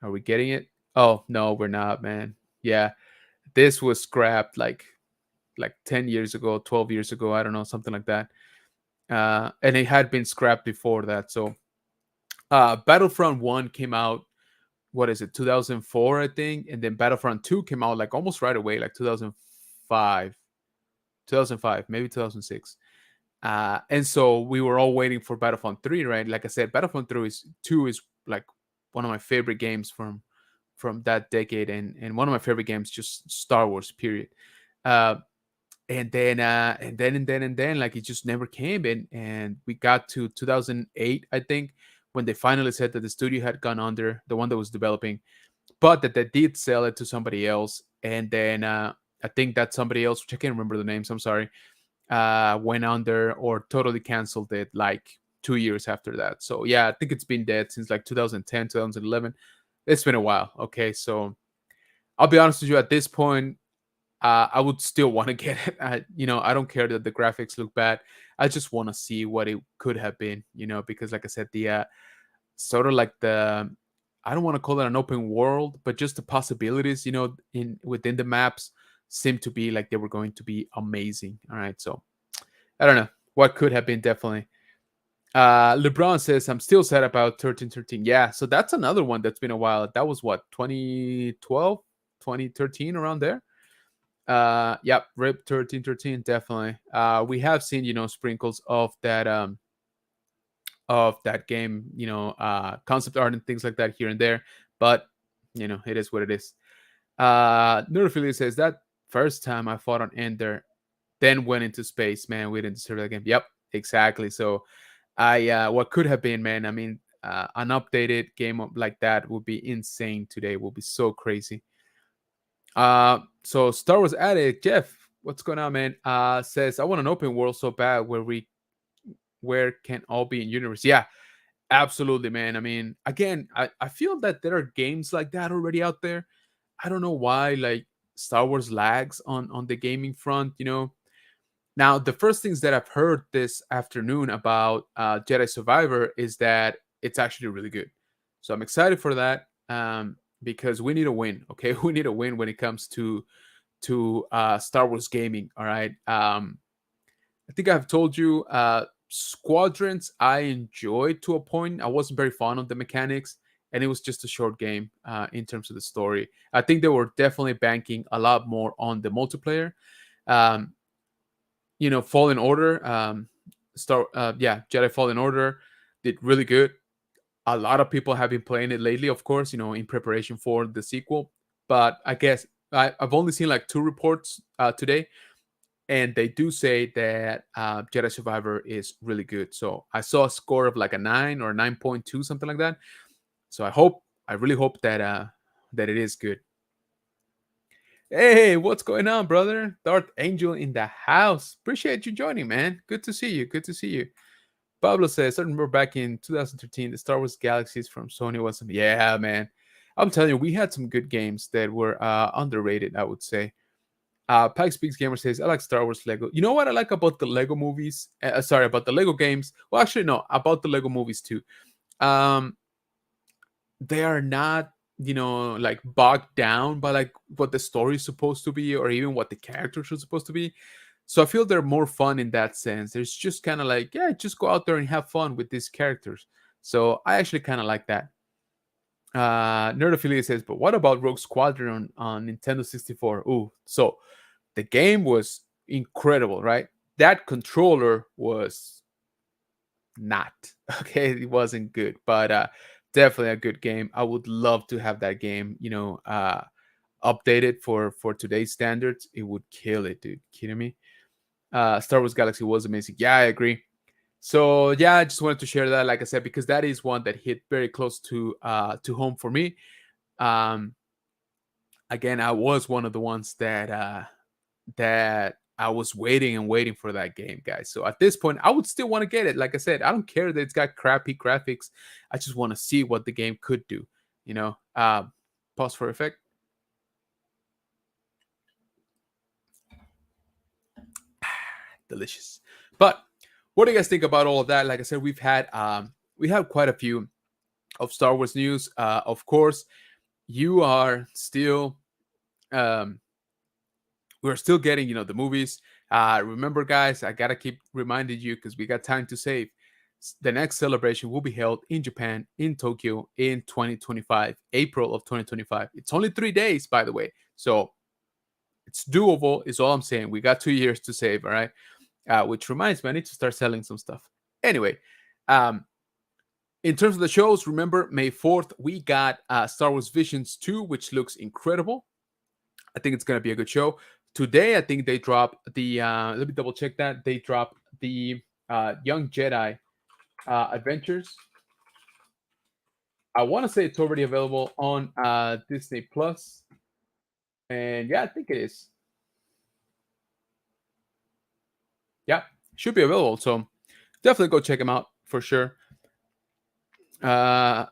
B: Are we getting it? Oh no, we're not, man. Yeah, this was scrapped like 10 years ago, 12 years ago. I don't know, something like that. And it had been scrapped before that. So Battlefront 1 came out, what is it, 2004, I think. And then Battlefront 2 came out like almost right away, like 2005, maybe 2006. And so we were all waiting for Battlefront 3, right? Like I said, Battlefront 2 is like one of my favorite games from that decade, and one of my favorite games, just Star Wars, period. Uh, and then like it just never came, and we got to 2008, I think, when they finally said that the studio had gone under, the one that was developing, but that they did sell it to somebody else. And then I think that somebody else, which I can't remember the names, I'm sorry, went under or totally canceled it like 2 years after that. So yeah, I think it's been dead since like 2010, 2011. It's been a while. Okay, so I'll be honest with you, at this point, I would still want to get it. I don't care that the graphics look bad. I just want to see what it could have been, because like I said, the sort of like the, I don't want to call it an open world, but just the possibilities, in within the maps seem to be like they were going to be amazing. All right, so I don't know what could have been, definitely. LeBron says, I'm still sad about 1313. Yeah, so that's another one that's been a while. That was what, 2012, 2013, around there. Yep, Rip 1313, definitely. We have seen, sprinkles of that game, concept art and things like that here and there, but it is what it is. Neurophilia says, that first time I fought on Ender, then went into space, man, we didn't deserve that game. Yep, exactly. So what could have been, man, I mean, an updated game like that would be insane today, would be so crazy. So Star Wars Addict, Jeff, what's going on, man? Says, I want an open world so bad where can all be in universe. Yeah, absolutely, man. I mean, again, I feel that there are games like that already out there. I don't know why like Star Wars lags on the gaming front. Now, the first things that I've heard this afternoon about Jedi Survivor is that it's actually really good. So I'm excited for that, because we need a win. Okay, we need a win when it comes to Star Wars gaming. All right. I think I've told you, Squadrons I enjoyed to a point. I wasn't very fond of the mechanics, and it was just a short game in terms of the story. I think they were definitely banking a lot more on the multiplayer. Um, Fallen Order, Jedi Fallen Order. did really good. A lot of people have been playing it lately, of course, in preparation for the sequel. But I guess I've only seen like two reports today, and they do say that Jedi Survivor is really good. So I saw a score of like a 9 or 9.2, something like that. So I really hope that that it is good. Hey, what's going on, brother? Darth Angel in the house. Appreciate you joining, man. Good to see you. Good to see you. Pablo says, I remember back in 2013, the Star Wars Galaxies from Sony was some. Yeah, man. I'm telling you, we had some good games that were underrated, I would say. Pike Speaks Gamer says, I like Star Wars Lego. You know what I like about the Lego movies? Sorry, about the Lego games. Well, actually, no, about the Lego movies too. Um, they are not, like bogged down by like what the story is supposed to be or even what the characters are supposed to be. So I feel they're more fun in that sense. There's just kind of like, yeah, just go out there and have fun with these characters. So I actually kind of like that. Nerd Affiliate says, but what about Rogue Squadron on Nintendo 64? Ooh, so the game was incredible, right? That controller was not okay. It wasn't good, but definitely a good game. I would love to have that game, updated for today's standards. It would kill it, dude. Kidding me? Star Wars Galaxy was amazing. Yeah, I agree. So yeah, I just wanted to share that, like I said, because that is one that hit very close to home for me. Um, Again, I was one of the ones that I was waiting and waiting for that game, guys. So at this point, I would still want to get it. Like I said, I don't care that it's got crappy graphics. I just want to see what the game could do. You know, pause for effect. Delicious. But what do you guys think about all of that? Like I said, we have quite a few of Star Wars news. Of course, you are still um, we're still getting the movies. Remember, guys, I gotta keep reminding you because we got time to save. The next celebration will be held in Japan, in Tokyo, in 2025, April of 2025. It's only 3 days, by the way, so it's doable. Is all I'm saying. We got 2 years to save. All right. Which reminds me, I need to start selling some stuff. Anyway, um, in terms of the shows, remember May 4th, we got Star Wars Visions 2, which looks incredible. I think it's going to be a good show. Today, I think they dropped the, let me double check that. They dropped the Young Jedi Adventures. I want to say it's already available on Disney Plus. And yeah, I think it is. Yeah, should be available. So definitely go check them out for sure. Uh,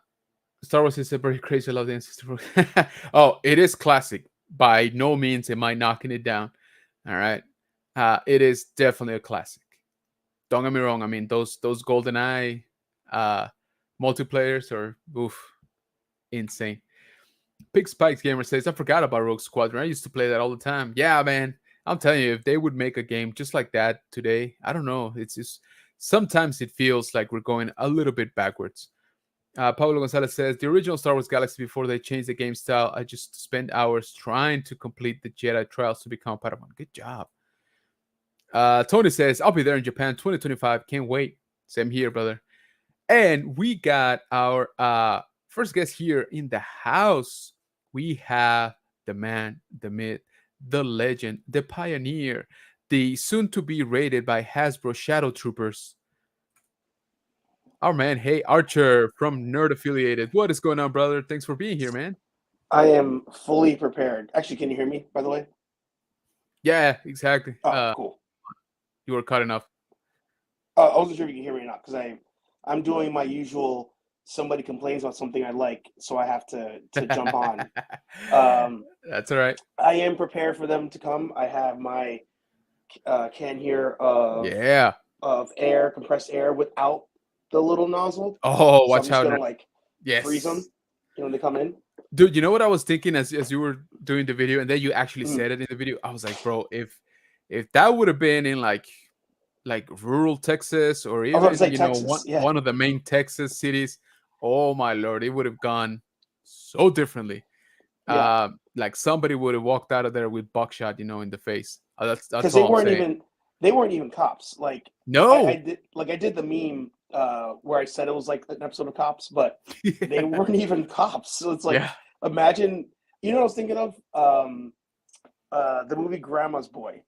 B: Star Wars is a very crazy. I love the N64. Oh, it is classic. By no means am I knocking it down. All right. It is definitely a classic. Don't get me wrong. I mean, those GoldenEye multiplayers are insane. Big Spikes Gamer says, I forgot about Rogue Squadron. I used to play that all the time. Yeah, man. I'm telling you, if they would make a game just like that today, I don't know. It's just sometimes it feels like we're going a little bit backwards. Pablo Gonzalez says, the original Star Wars Galaxy, before they changed the game style, I just spent hours trying to complete the Jedi trials to become Padawan. Good job. Tony says, I'll be there in Japan 2025. Can't wait. Same here, brother. And we got our first guest here in the house. We have the man, the myth, the legend, the pioneer, the soon to be rated by Hasbro Shadow Troopers. Our man, hey Archer from Nerd Affiliated. What is going on, brother? Thanks for being here, man.
A: I am fully prepared. Actually, can you hear me, by the way?
B: Yeah, exactly.
A: Oh, cool.
B: You were cutting off.
A: I wasn't sure if you can hear me or not because I'm doing my usual. Somebody complains about something I like, so I have to jump on.
B: That's all right.
A: I am prepared for them to come. I have my can here
B: Yeah.
A: of air, compressed air without the little nozzle.
B: Oh,
A: So I'm
B: watch
A: just
B: out.
A: gonna like freeze them,
B: Yes.
A: when they come in.
B: Dude, you know what I was thinking as you were doing the video and then you actually
A: Mm.
B: said it in the video? I was like, bro, if that would have been in like rural Texas or
A: I was about to
B: even,
A: say
B: one
A: Texas. Yeah,
B: one of the main Texas cities, oh my lord, it would have gone so differently.
A: yeah.
B: Like somebody would have walked out of there with buckshot, in the face. That's
A: Because
B: all I'm saying.
A: they weren't even cops. Like I
B: No.
A: did like I did the meme where I said it was like an episode of Cops, but they
B: Yeah.
A: weren't even cops. So it's like,
B: Yeah.
A: imagine, you know what I was thinking of? The movie Grandma's Boy.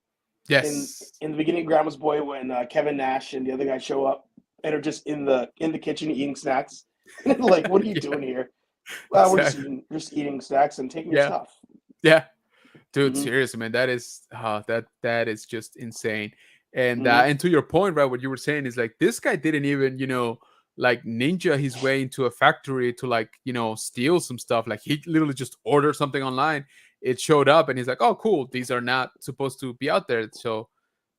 A: In
B: Yes.
A: in the beginning of Grandma's Boy, when Kevin Nash and the other guy show up and are just in the kitchen eating snacks, like, what are you
B: Yeah.
A: doing here? Well,
B: Exactly.
A: we're just eating snacks and taking your
B: Yeah.
A: stuff.
B: Yeah. Dude,
A: Hmm.
B: seriously, man, that is that is just insane.
A: Hmm.
B: And to your point, right, what you were saying is like this guy didn't even, like ninja his way into a factory to like, steal some stuff. Like he literally just ordered something online. It showed up and he's like, "Oh, cool. These are not supposed to be out there. So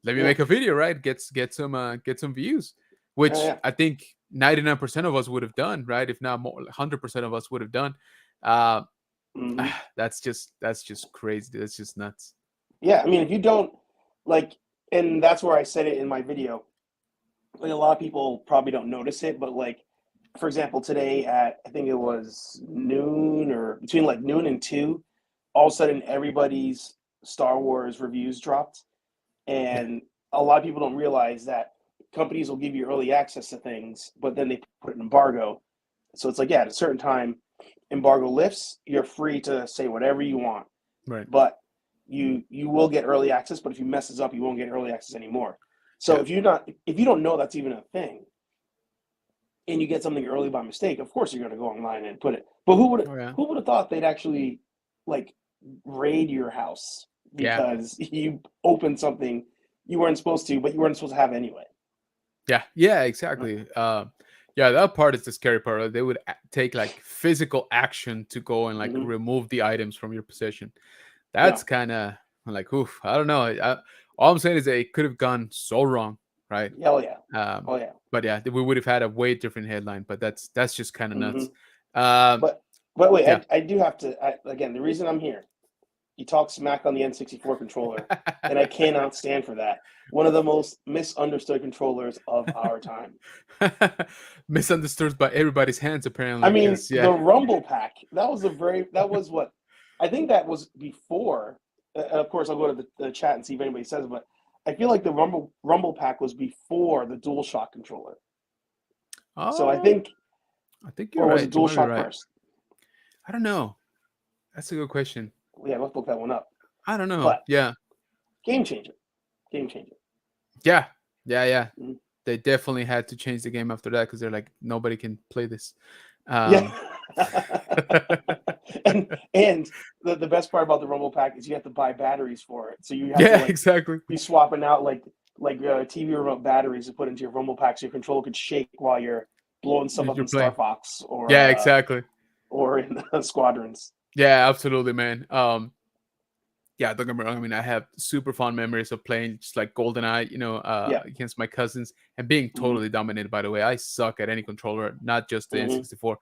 B: let me
A: Yeah.
B: make a video, right? Get some views."
A: Yeah.
B: Which
A: Yeah.
B: I think 99% of us would have done, right? If not more, 100% of us would have done. Uh
A: Hmm.
B: that's just crazy. That's just nuts.
A: Yeah. I mean, if you don't like, and that's where I said it in my video. Like, a lot of people probably don't notice it, but like, for example, today at I think it was noon or between like noon and 2, all of a sudden everybody's Star Wars reviews dropped,
B: Yeah.
A: and a lot of people don't realize that companies will give you early access to things, but then they put an embargo. So it's like, yeah, at a certain time, embargo lifts, you're free to say whatever you want,
B: Right.
A: but you will get early access. But if you messes up, you won't get early access anymore. So
B: Yeah.
A: if you don't know that's even a thing, and you get something early by mistake, of course you're going to go online and put it. But
B: Oh yeah.
A: who would have thought they'd actually like raid your house
B: Yeah.
A: because you opened something you weren't supposed to, but you weren't supposed to have anyway.
B: Yeah. Yeah. Exactly. Yeah. That part is the scary part. Right? They would take like physical action to go and like
A: Hmm.
B: remove the items from your possession.
A: Yeah.
B: That's kind of like, oof. I don't know. All I'm saying is that it could have gone so wrong, right?
A: Yeah. Oh yeah.
B: Um,
A: Oh yeah.
B: but yeah, we would have had a way different headline. But that's just kind of
A: Hmm.
B: nuts. Um,
A: But but wait,
B: yeah.
A: I do have to again. The reason I'm here, you talk smack on the N64 controller, and I cannot stand for that. One of the most misunderstood controllers of our time.
B: Misunderstood by everybody's hands
A: I
B: apparently.
A: mean,
B: Because
A: the
B: yeah,
A: Rumble Pack. That was what I think that was before. Of course, I'll go to the chat and see if anybody says it, but I feel like the Rumble Pack was before the DualShock controller. So I
B: oh,
A: think,
B: I think you're
A: or was it
B: right. You might be
A: DualShock
B: right.
A: first?
B: I don't know. That's a good question.
A: Yeah, let's look that one up.
B: I don't know.
A: But
B: Yeah.
A: game changer, game changer.
B: Yeah. Yeah. Yeah.
A: Mhm.
B: They definitely had to change the game after that because they're like nobody can play this.
A: Yeah.
B: Um,
A: And the best part about the Rumble Pack is you have to buy batteries for it. So you have to
B: yeah.
A: like
B: Exactly.
A: be swapping out like TV remote batteries to put into your Rumble Pack so your controller could shake while you're blowing stuff up
B: You're
A: in Star
B: playing.
A: Fox
B: Yeah. Exactly.
A: or in Squadrons.
B: Yeah. Absolutely, man. Yeah, don't get me wrong. I mean, I have super fond memories of playing just like GoldenEye,
A: Yeah.
B: against my cousins and being
A: Hmm.
B: totally dominated. By the way, I suck at any controller, not just the
A: Hmm.
B: N64.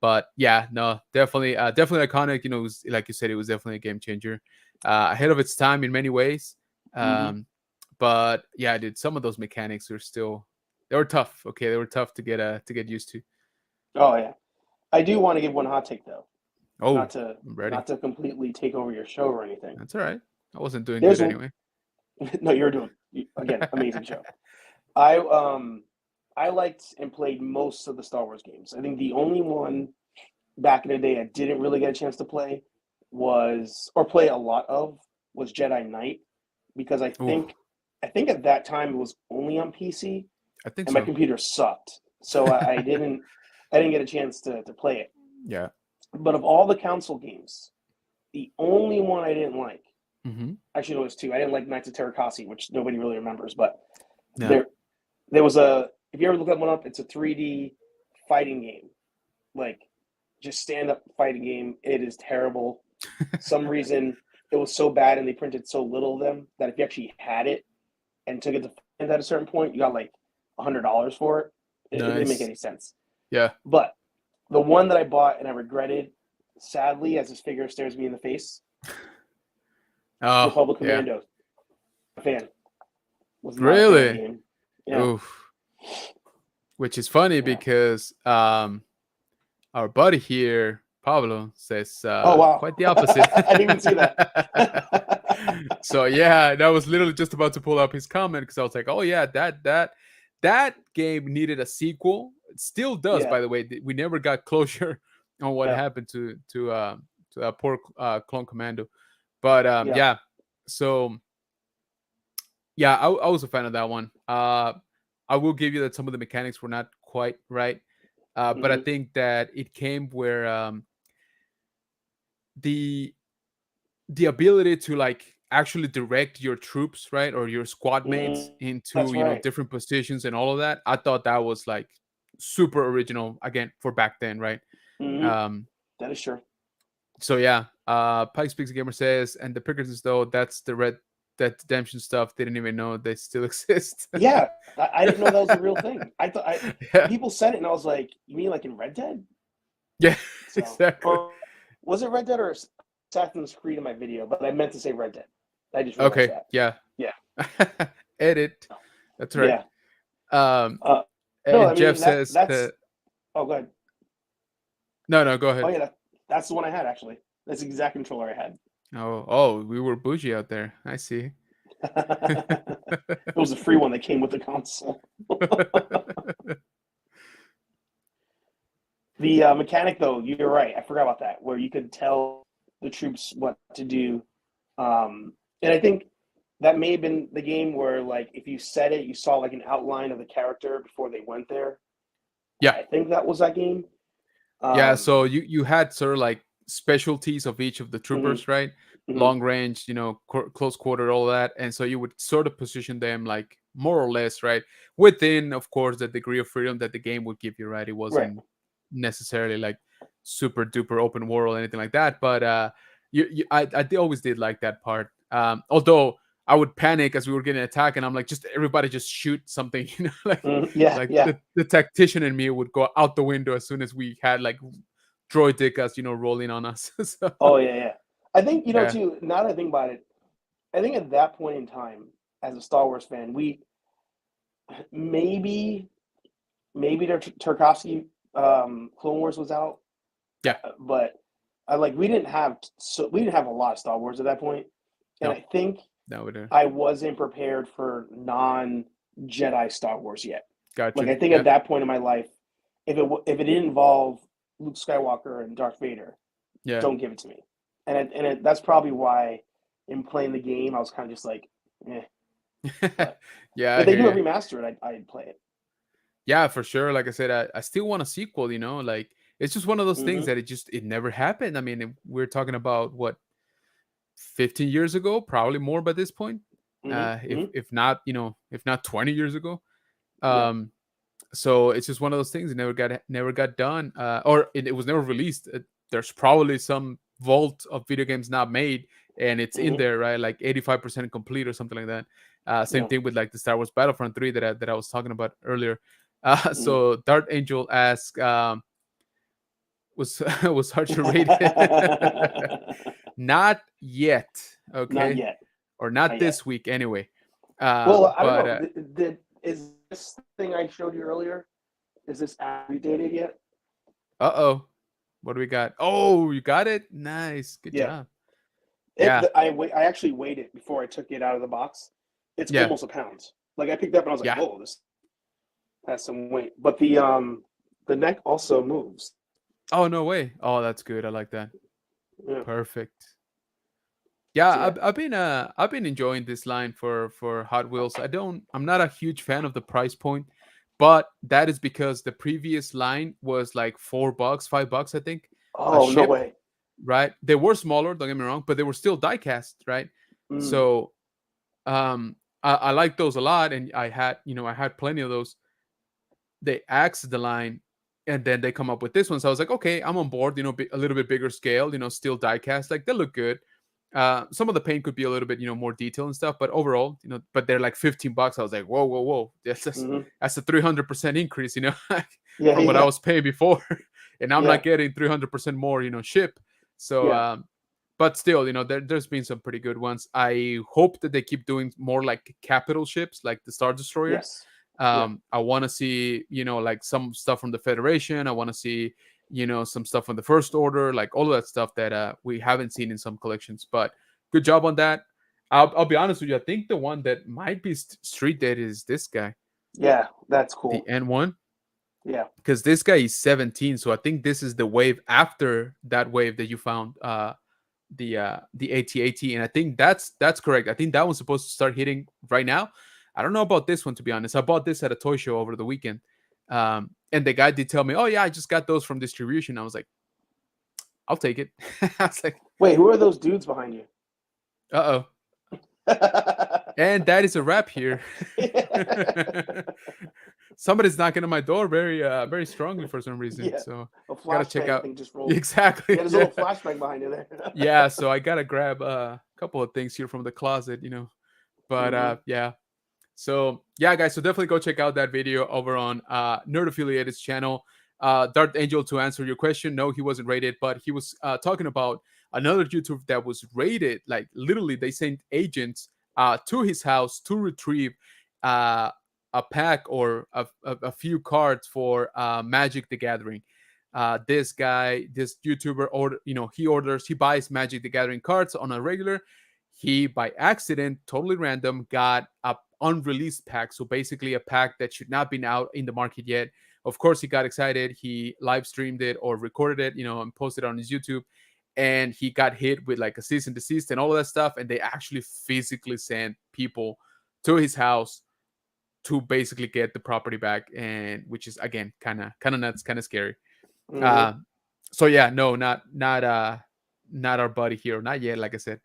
B: But yeah, no, definitely iconic. It was like you said, it was definitely a game changer, ahead of its time in many ways.
A: Hmm.
B: Um, but yeah, dude, some of those mechanics are still they were tough. Okay, they were tough to get used to.
A: Oh yeah. I do want to give one hot take though, not
B: Oh,
A: to
B: I'm ready.
A: completely take over your show or anything.
B: That's all right. I wasn't doing
A: There's
B: good anyway.
A: no, you're doing again amazing show. I I liked and played most of the Star Wars games. I think the only one back in the day I didn't really get a chance to play or play a lot of was Jedi Knight because
B: Oh,
A: I think at that time it was only on PC
B: I think
A: and my
B: so.
A: computer sucked. So I didn't get a chance to play it.
B: Yeah.
A: But of all the console games, the only one I didn't like,
B: Mm-hmm.
A: actually no, it was two. I didn't like Knights of Terracasi, which nobody really remembers, but
B: Yeah.
A: there there was a if you ever look that one up, it's a 3D fighting game. Like just stand up fighting game. It is terrible. Some reason it was so bad and they printed so little of them that if you actually had it and took it to fans at a certain point, you got like $100 for it. It didn't make
B: Nice.
A: any sense.
B: Yeah.
A: But the one that I bought and I regretted, sadly, as this figure stares me in the face,
B: Oh,
A: Republic
B: yeah.
A: Commando. Fan was not a fan of the
B: Really?
A: game. Yeah.
B: Oof. Which is funny
A: Yeah.
B: because our buddy here, Pablo, says
A: Oh wow.
B: quite the opposite.
A: I didn't even see that.
B: So yeah, and I was literally just about to pull up his comment because I was like, oh yeah, that that game needed a sequel. It still does,
A: Yeah.
B: by the way. We never got closure on what
A: Yeah.
B: happened to that poor clone commando. But
A: Yeah.
B: yeah, so yeah, I was a fan of that one. I will give you that some of the mechanics were not quite right, but I
A: Hmm.
B: think that it came where the the ability to like actually direct your troops, right, or your squad mates into
A: That's right.
B: different positions and all of that. I thought that was like super original again for back then, right?
A: Hmm.
B: Um,
A: That is true.
B: so yeah, Pike Speaks Gamer says, and the Pickersons though, that's the Red Dead Redemption stuff. Didn't even know they still exist.
A: Yeah, I didn't know that was a real thing. I thought I
B: Yeah,
A: people said it, and I was like, "You mean like in Red Dead?"
B: yeah,
A: So,
B: exactly.
A: or was it Red Dead or Assassin's Creed in my video? But I meant to say Red Dead. I just realized
B: Okay,
A: that.
B: yeah.
A: Yeah,
B: Edit. That's right.
A: yeah.
B: Um,
A: Uh, no, I
B: and Jeff
A: mean
B: says
A: that's.
B: that.
A: Oh, good.
B: No, no, go
A: Oh
B: ahead.
A: yeah, that's the one I had actually. That's the exact controller I had.
B: Oh, we were bougie out there. I see.
A: It was a free one that came with the console. The mechanic, though, you're right. I forgot about that, where you could tell the troops what to do. And I think that may have been the game where, like, if you said it, you saw like an outline of the character before they went there.
B: Yeah,
A: I think that was that game.
B: yeah.
A: Um,
B: So you had sort of like specialties of each of the
A: mhm,
B: troopers, right?
A: mhm,
B: Long range, close quarter, all that, and so you would sort of position them like more or less, right, within, of course, the degree of freedom that the game would give you, right? It
A: right.
B: wasn't necessarily like super duper open world or anything like that, but always did like that part. Although I would panic as we were getting attacked, and I'm like, just everybody just shoot something,
A: Yeah,
B: like
A: yeah.
B: the tactician in me would go out the window as soon as we had like droid dickas, rolling on us. So
A: Oh, yeah, yeah. I think,
B: yeah,
A: too, now that I think about it, I think at that point in time, as a Star Wars fan, we maybe maybe the Tarkovsky Clone Wars was out,
B: yeah,
A: but we didn't have a lot of Star Wars at that point, and
B: no,
A: I think
B: no, we didn't.
A: I wasn't prepared for non Jedi Star Wars yet.
B: Got
A: Like
B: you.
A: I think at
B: Yeah,
A: that point in my life, if it didn't involve Luke Skywalker and Darth Vader,
B: yeah,
A: don't give it to me. That's probably why in playing the game I was kind of just like, eh. But
B: yeah. I
A: if they
B: hear
A: do a
B: you.
A: remaster, I'd play it.
B: Yeah, for sure. Like I said, I still want a sequel. Like it's just one of those things
A: Hmm.
B: that it never happened. I mean, we're talking about what 15 years ago, probably more by this point.
A: Hmm.
B: If
A: Hmm.
B: not, if not 20 years ago.
A: Yeah.
B: Um, so it's just one of those things. It never got done, or it was never released. There's probably some vault of video games not made, and it's in
A: Hmm.
B: there, right? Like 85% complete or something like that. Same
A: Yeah.
B: thing with like the Star Wars Battlefront 3 that I was talking about earlier.
A: Hmm.
B: So Dart Angel asks, was was Archer rated? Not yet,
A: Not
B: okay,
A: yet.
B: or not
A: Not yet.
B: this week anyway.
A: Well, I don't
B: But
A: know. Is this thing I showed you earlier? Is this dated yet?
B: uh-oh, what do we got? Oh, you got it. Nice, good
A: Yeah.
B: job. Yeah,
A: I actually weighed it before I took it out of the box. It's
B: yeah,
A: almost a pound. Like I picked it up and I was like,
B: yeah.
A: "Whoa, this has some weight." But the neck also moves.
B: Oh, no way. Oh, that's good. I like that.
A: Yeah.
B: Perfect. Yeah,
A: So yeah.
B: I've been enjoying this line for Hot Wheels. I'm not a huge fan of the price point, but that is because the previous line was like $4, $5, I think, a
A: Oh, no
B: ship,
A: way.
B: right? They were smaller, don't get me wrong, but they were still die cast, right?
A: Mm.
B: So I like those a lot, and I had plenty of those. They axed the line, and then they come up with this one. So I was like, okay, I'm on board. A little bit bigger scale. Still die cast. Like they look good. Some of the paint could be a little bit more detail and stuff, but overall, but they're like $15. I was like, whoa, whoa, whoa,
A: Hmm.
B: that's a 300% increase,
A: Yeah,
B: from what I
A: yeah,
B: was paying before, and I'm
A: yeah.
B: not getting 300% more, ship. So,
A: Yeah.
B: but still, there's been some pretty good ones. I hope that they keep doing more like capital ships, like the Star Destroyer.
A: Yes. Yeah.
B: I want to see, like some stuff from the Federation. I want to see, some stuff from the First Order, like all of that stuff that we haven't seen in some collections. But good job on that. I'll be honest with you. I think the one that might be street dead is this guy.
A: Yeah, that's
B: the
A: cool.
B: N1,
A: Yeah.
B: because this guy is 17. So I think this is the wave after that wave that you found, the AT-AT, and I think that's correct. I think that one's supposed to start hitting right now. I don't know about this one, to be honest. I bought this at a toy show over the weekend, and the guy did tell me, "Oh yeah, I just got those from distribution." I was like, "I'll take it." I was like,
A: Wait, who are those dudes behind you?
B: "Uh oh," and that is a wrap here. Somebody's knocking on my door very strongly for some reason.
A: Yeah,
B: So
A: a
B: I gotta check
A: flashbang
B: out.
A: thing just rolled.
B: Exactly.
A: Yeah, there's a
B: Yeah.
A: little flashbang behind you there.
B: Yeah. So I gotta grab a couple of things here from the closet, But
A: Hmm.
B: yeah. So yeah, guys. So definitely go check out that video over on Nerd Affiliated's channel. Darth Angel, to answer your question, no, he wasn't rated, but he was talking about another YouTuber that was rated. Like literally, they sent agents to his house to retrieve uh, a pack or a few cards for Magic the Gathering. This guy, this YouTuber, he buys Magic the Gathering cards on a regular. He, by accident, totally random, got a unreleased pack. So basically, a pack that should not been out in the market yet. Of course, he got excited. He live streamed it or recorded it, and posted it on his YouTube. And he got hit with like a cease and desist and all of that stuff. And they actually physically sent people to his house to basically get the property back, and which is again kind of nuts, kind of scary.
A: Hmm.
B: Uh, so yeah, no, not our buddy here, not yet. Like I said,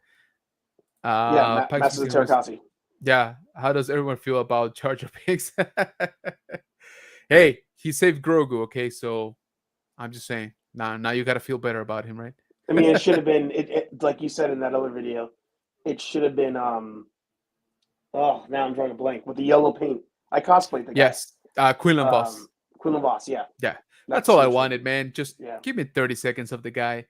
A: Yeah,
B: Pax
A: Masters of
B: Gamers.
A: Terrakasi.
B: Yeah, how does everyone feel about Jar Jar Binks? Hey, he saved Grogu. Okay, so I'm just saying. Now you got to feel better about him, right?
A: I mean, it should have been like you said in that other video. It should have been. Oh, now I'm drawing a blank with the yellow paint. I cosplayed the guy.
B: Yes, Quinlan Voss.
A: Quinlan Voss. Yeah,
B: Yeah, that's
A: that's
B: all I
A: who it should have
B: wanted,
A: been.
B: man. Just
A: Yeah.
B: give me 30 seconds of the guy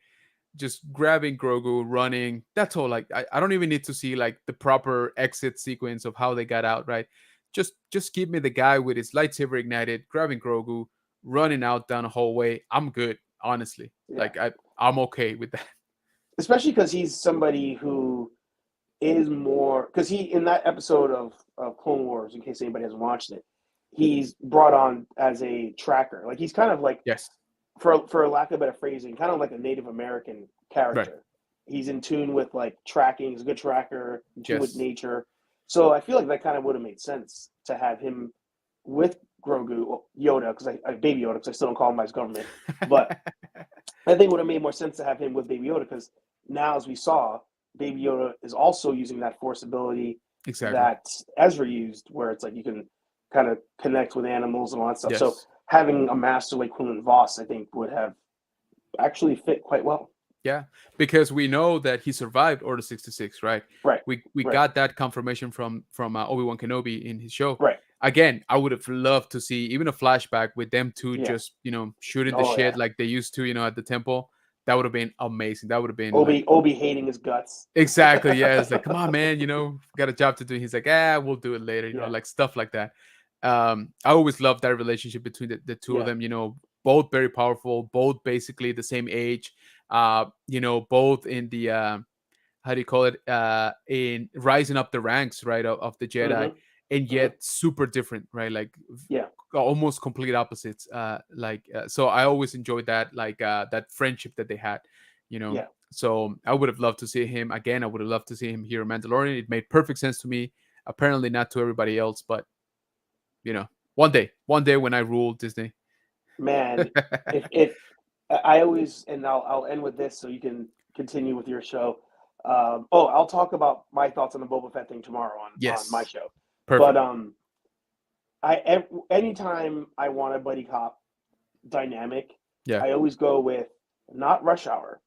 B: just grabbing Grogu, running. That's all. Like I don't even need to see like the proper exit sequence of how they got out, right? Just give me the guy with his lightsaber ignited, grabbing Grogu, running out down a hallway. I'm good, honestly.
A: Yeah.
B: Like I'm okay with that.
A: Especially because he's somebody who is more because he in that episode of Clone Wars, in case anybody hasn't watched it, he's brought on as a tracker. Like he's kind of like,
B: Yes.
A: for lack of better phrasing, kind of like a Native American
B: Right.
A: character. He's in tune with like tracking. He's a good tracker, in tune with
B: Yes.
A: nature. So I feel like that kind of would have made sense to have him with Grogu, Yoda, because I Baby Yoda, because I still don't call him by his government. But I think it would have made more sense to have him with Baby Yoda because now, as we saw, Baby Yoda is also using that force ability
B: Exactly.
A: that Ezra used, where it's like you can kind of connect with animals and all that stuff. So
B: Yes.
A: having a master like Quinlan Voss, I think, would have actually fit quite well.
B: Yeah, because we know that he survived Order 66, right?
A: Right,
B: We
A: right,
B: got that confirmation from Obi-Wan Kenobi in his show.
A: right.
B: Again, I would have loved to see even a flashback with them two
A: Yeah.
B: just shooting the
A: Oh
B: shit
A: yeah.
B: like they used to, at the temple. That would have been amazing. That would have been like
A: Obi hating his guts.
B: exactly, yeah. It's like, come on, man, got a job to do. He's like, we'll do it later,
A: Yeah,
B: like stuff like that. I always loved that relationship between the two of
A: yeah.
B: them, both very powerful, both basically the same age, both in the how do you call it, in rising up the ranks, right, of the Jedi,
A: Mm-hmm.
B: and
A: Mm-hmm.
B: yet super different, right, like
A: Yeah,
B: almost complete opposites, so I always enjoyed that, like that friendship that they had,
A: yeah.
B: so I would have loved to see him again. I would have loved to see him here in Mandalorian. It made perfect sense to me, apparently not to everybody else, but you know one day when I rule Disney.
A: Man, if I always, and I'll end with this so you can continue with your show. I'll talk about my thoughts on the Boba Fett thing tomorrow on my
B: Yes,
A: show. But
B: perfect.
A: Anytime I want a buddy cop dynamic,
B: Yeah.
A: I always go with not Rush Hour,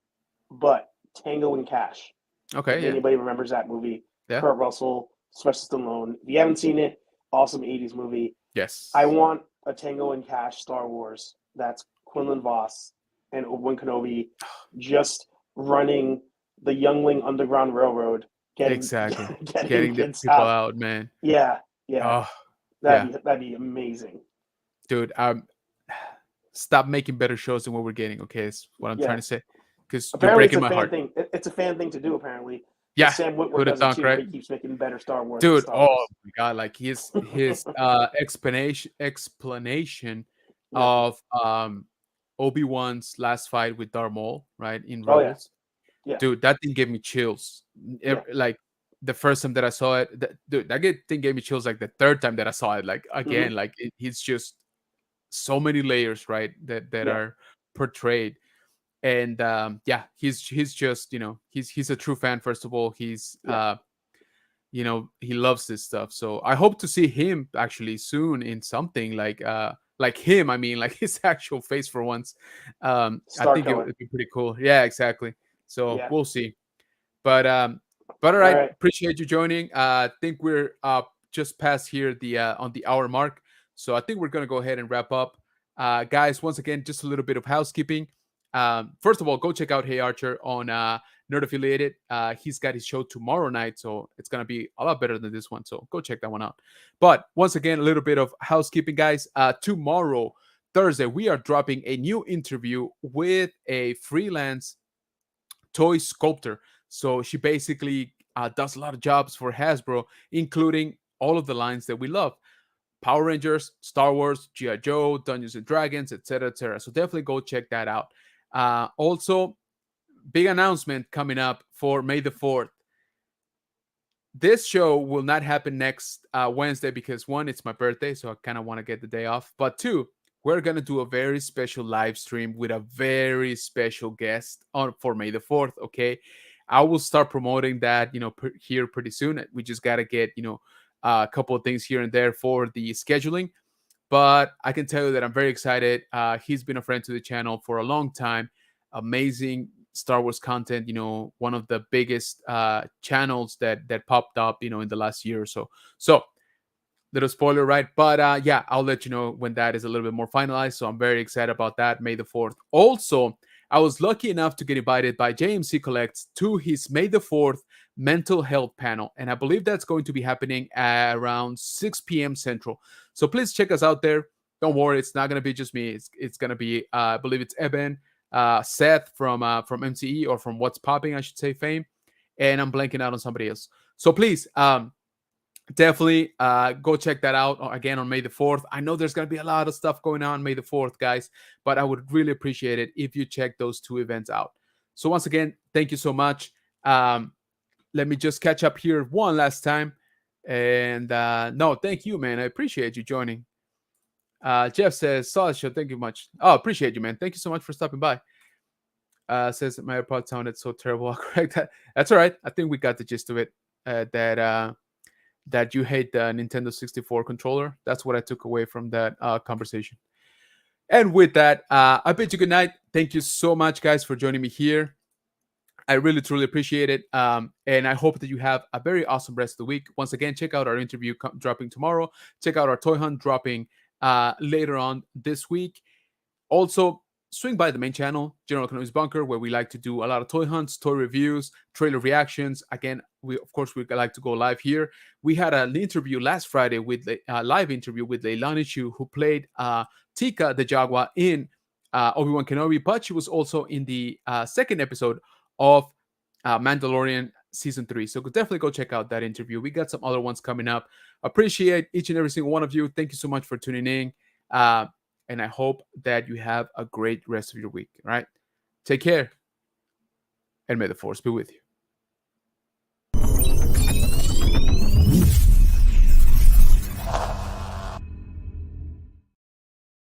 A: but Tango and Cash.
B: Okay.
A: If
B: Yeah.
A: anybody remembers that movie,
B: Yeah.
A: Kurt Russell, Sylvester Stallone. If you haven't seen it, awesome '80s movie.
B: Yes.
A: I want a Tango and Cash Star Wars that's Quinlan Voss and Obi-Wan Kenobi just running the Youngling Underground Railroad, getting
B: Exactly.
A: getting
B: Getting the
A: kids
B: people
A: out.
B: out, man.
A: Yeah, yeah,
B: Oh, yeah,
A: that'd be amazing.
B: dude. Stop making better shows than what we're getting. Okay, is what I'm trying
A: Yeah,
B: to say. Because you're
A: apparently it's
B: breaking
A: a
B: my
A: fan
B: heart.
A: thing. It's a fan thing to do. Apparently, Because
B: Yeah,
A: Sam Witwer
B: who'd have
A: does it
B: thunk,
A: too,
B: right?
A: but he keeps making better Star Wars than
B: Dude,
A: Star
B: oh
A: Wars.
B: my god, like his explanation
A: Yeah.
B: of Obi-Wan's last fight with Darth Maul, right, in
A: Oh yeah.
B: Rebels.
A: Yeah.
B: Dude, that thing gave me chills.
A: Yeah.
B: Like the first time that I saw it, dude, thing gave me chills like the third time that I saw it. Like
A: Hmm.
B: again, like he's just so many layers, right, that
A: Yeah.
B: are portrayed. And yeah, he's just, he's a true fan. First of all, he's
A: Yeah.
B: he loves this stuff. So I hope to see him actually soon in something like him. I mean, like his actual face for once. I
A: Star
B: think it
A: Killer.
B: would be pretty cool. Yeah, exactly. So
A: Yeah.
B: we'll see. But all
A: All
B: right,
A: right.
B: appreciate you joining. I think we're just past here the on the hour mark. So I think we're gonna go ahead and wrap up. Guys, once again, just a little bit of housekeeping. First of all, go check out Hey Archer on Nerd Affiliated. He's got his show tomorrow night, so it's gonna be a lot better than this one. So go check that one out. But once again, a little bit of housekeeping, guys. Tomorrow, Thursday, we are dropping a new interview with a freelance toy sculptor. So she basically does a lot of jobs for Hasbro, including all of the lines that we love: Power Rangers, Star Wars, G.I. Joe, Dungeons and Dragons, etc., etc. So definitely go check that out. Also, big announcement coming up for May the 4th. This show will not happen next Wednesday because one, it's my birthday, so I kind of want to get the day off. But two, we're gonna do a very special live stream with a very special guest on for May the 4th. Okay, I will start promoting that, here pretty soon. We just gotta get a couple of things here and there for the scheduling. But I can tell you that I'm very excited. He's been a friend to the channel for a long time. Amazing Star Wars content. One of the biggest channels that popped up, in the last year or so. So little spoiler, right? But yeah, I'll let you know when that is a little bit more finalized. So I'm very excited about that. May the 4th. Also, I was lucky enough to get invited by JMC Collects to his May the 4th mental health panel. And I believe that's going to be happening at around 6 p.m. Central. So please check us out there. Don't worry, it's not going to be just me. It's going to be, I believe it's Eben, Seth from MCE, or from What's Popping, I should say, fame. And I'm blanking out on somebody else. So please, definitely go check that out again on May the 4th. I know there's going to be a lot of stuff going on May the 4th, guys, but I would really appreciate it if you check those two events out. So once again, thank you so much. Let me just catch up here one last time. And no, thank you, man. I appreciate you joining. Jeff says, solid show. Thank you much. Oh, appreciate you, man. Thank you so much for stopping by. Says my AirPod sounded so terrible. I'll correct that. That's all right. I think we got the gist of it. That you hate the Nintendo 64 controller. That's what I took away from that conversation. And with that, I bid you good night. Thank you so much, guys, for joining me here. I really, truly appreciate it. And I hope that you have a very awesome rest of the week. Once again, check out our interview dropping tomorrow. Check out our toy hunt dropping later on this week. Also, swing by the main channel, General Economics Bunker, where we like to do a lot of toy hunts, toy reviews, trailer reactions. Again, we like to go live here. We had an interview last Friday with a live interview with Leilani Chu, who played Tika the Jaguar in Obi-Wan Kenobi, but she was also in the second episode of Mandalorian season 3. So definitely go check out that interview. We got some other ones coming up. Appreciate each and every single one of you. Thank you so much for tuning in. And I hope that you have a great rest of your week. All right. Take care. And may the force be with you.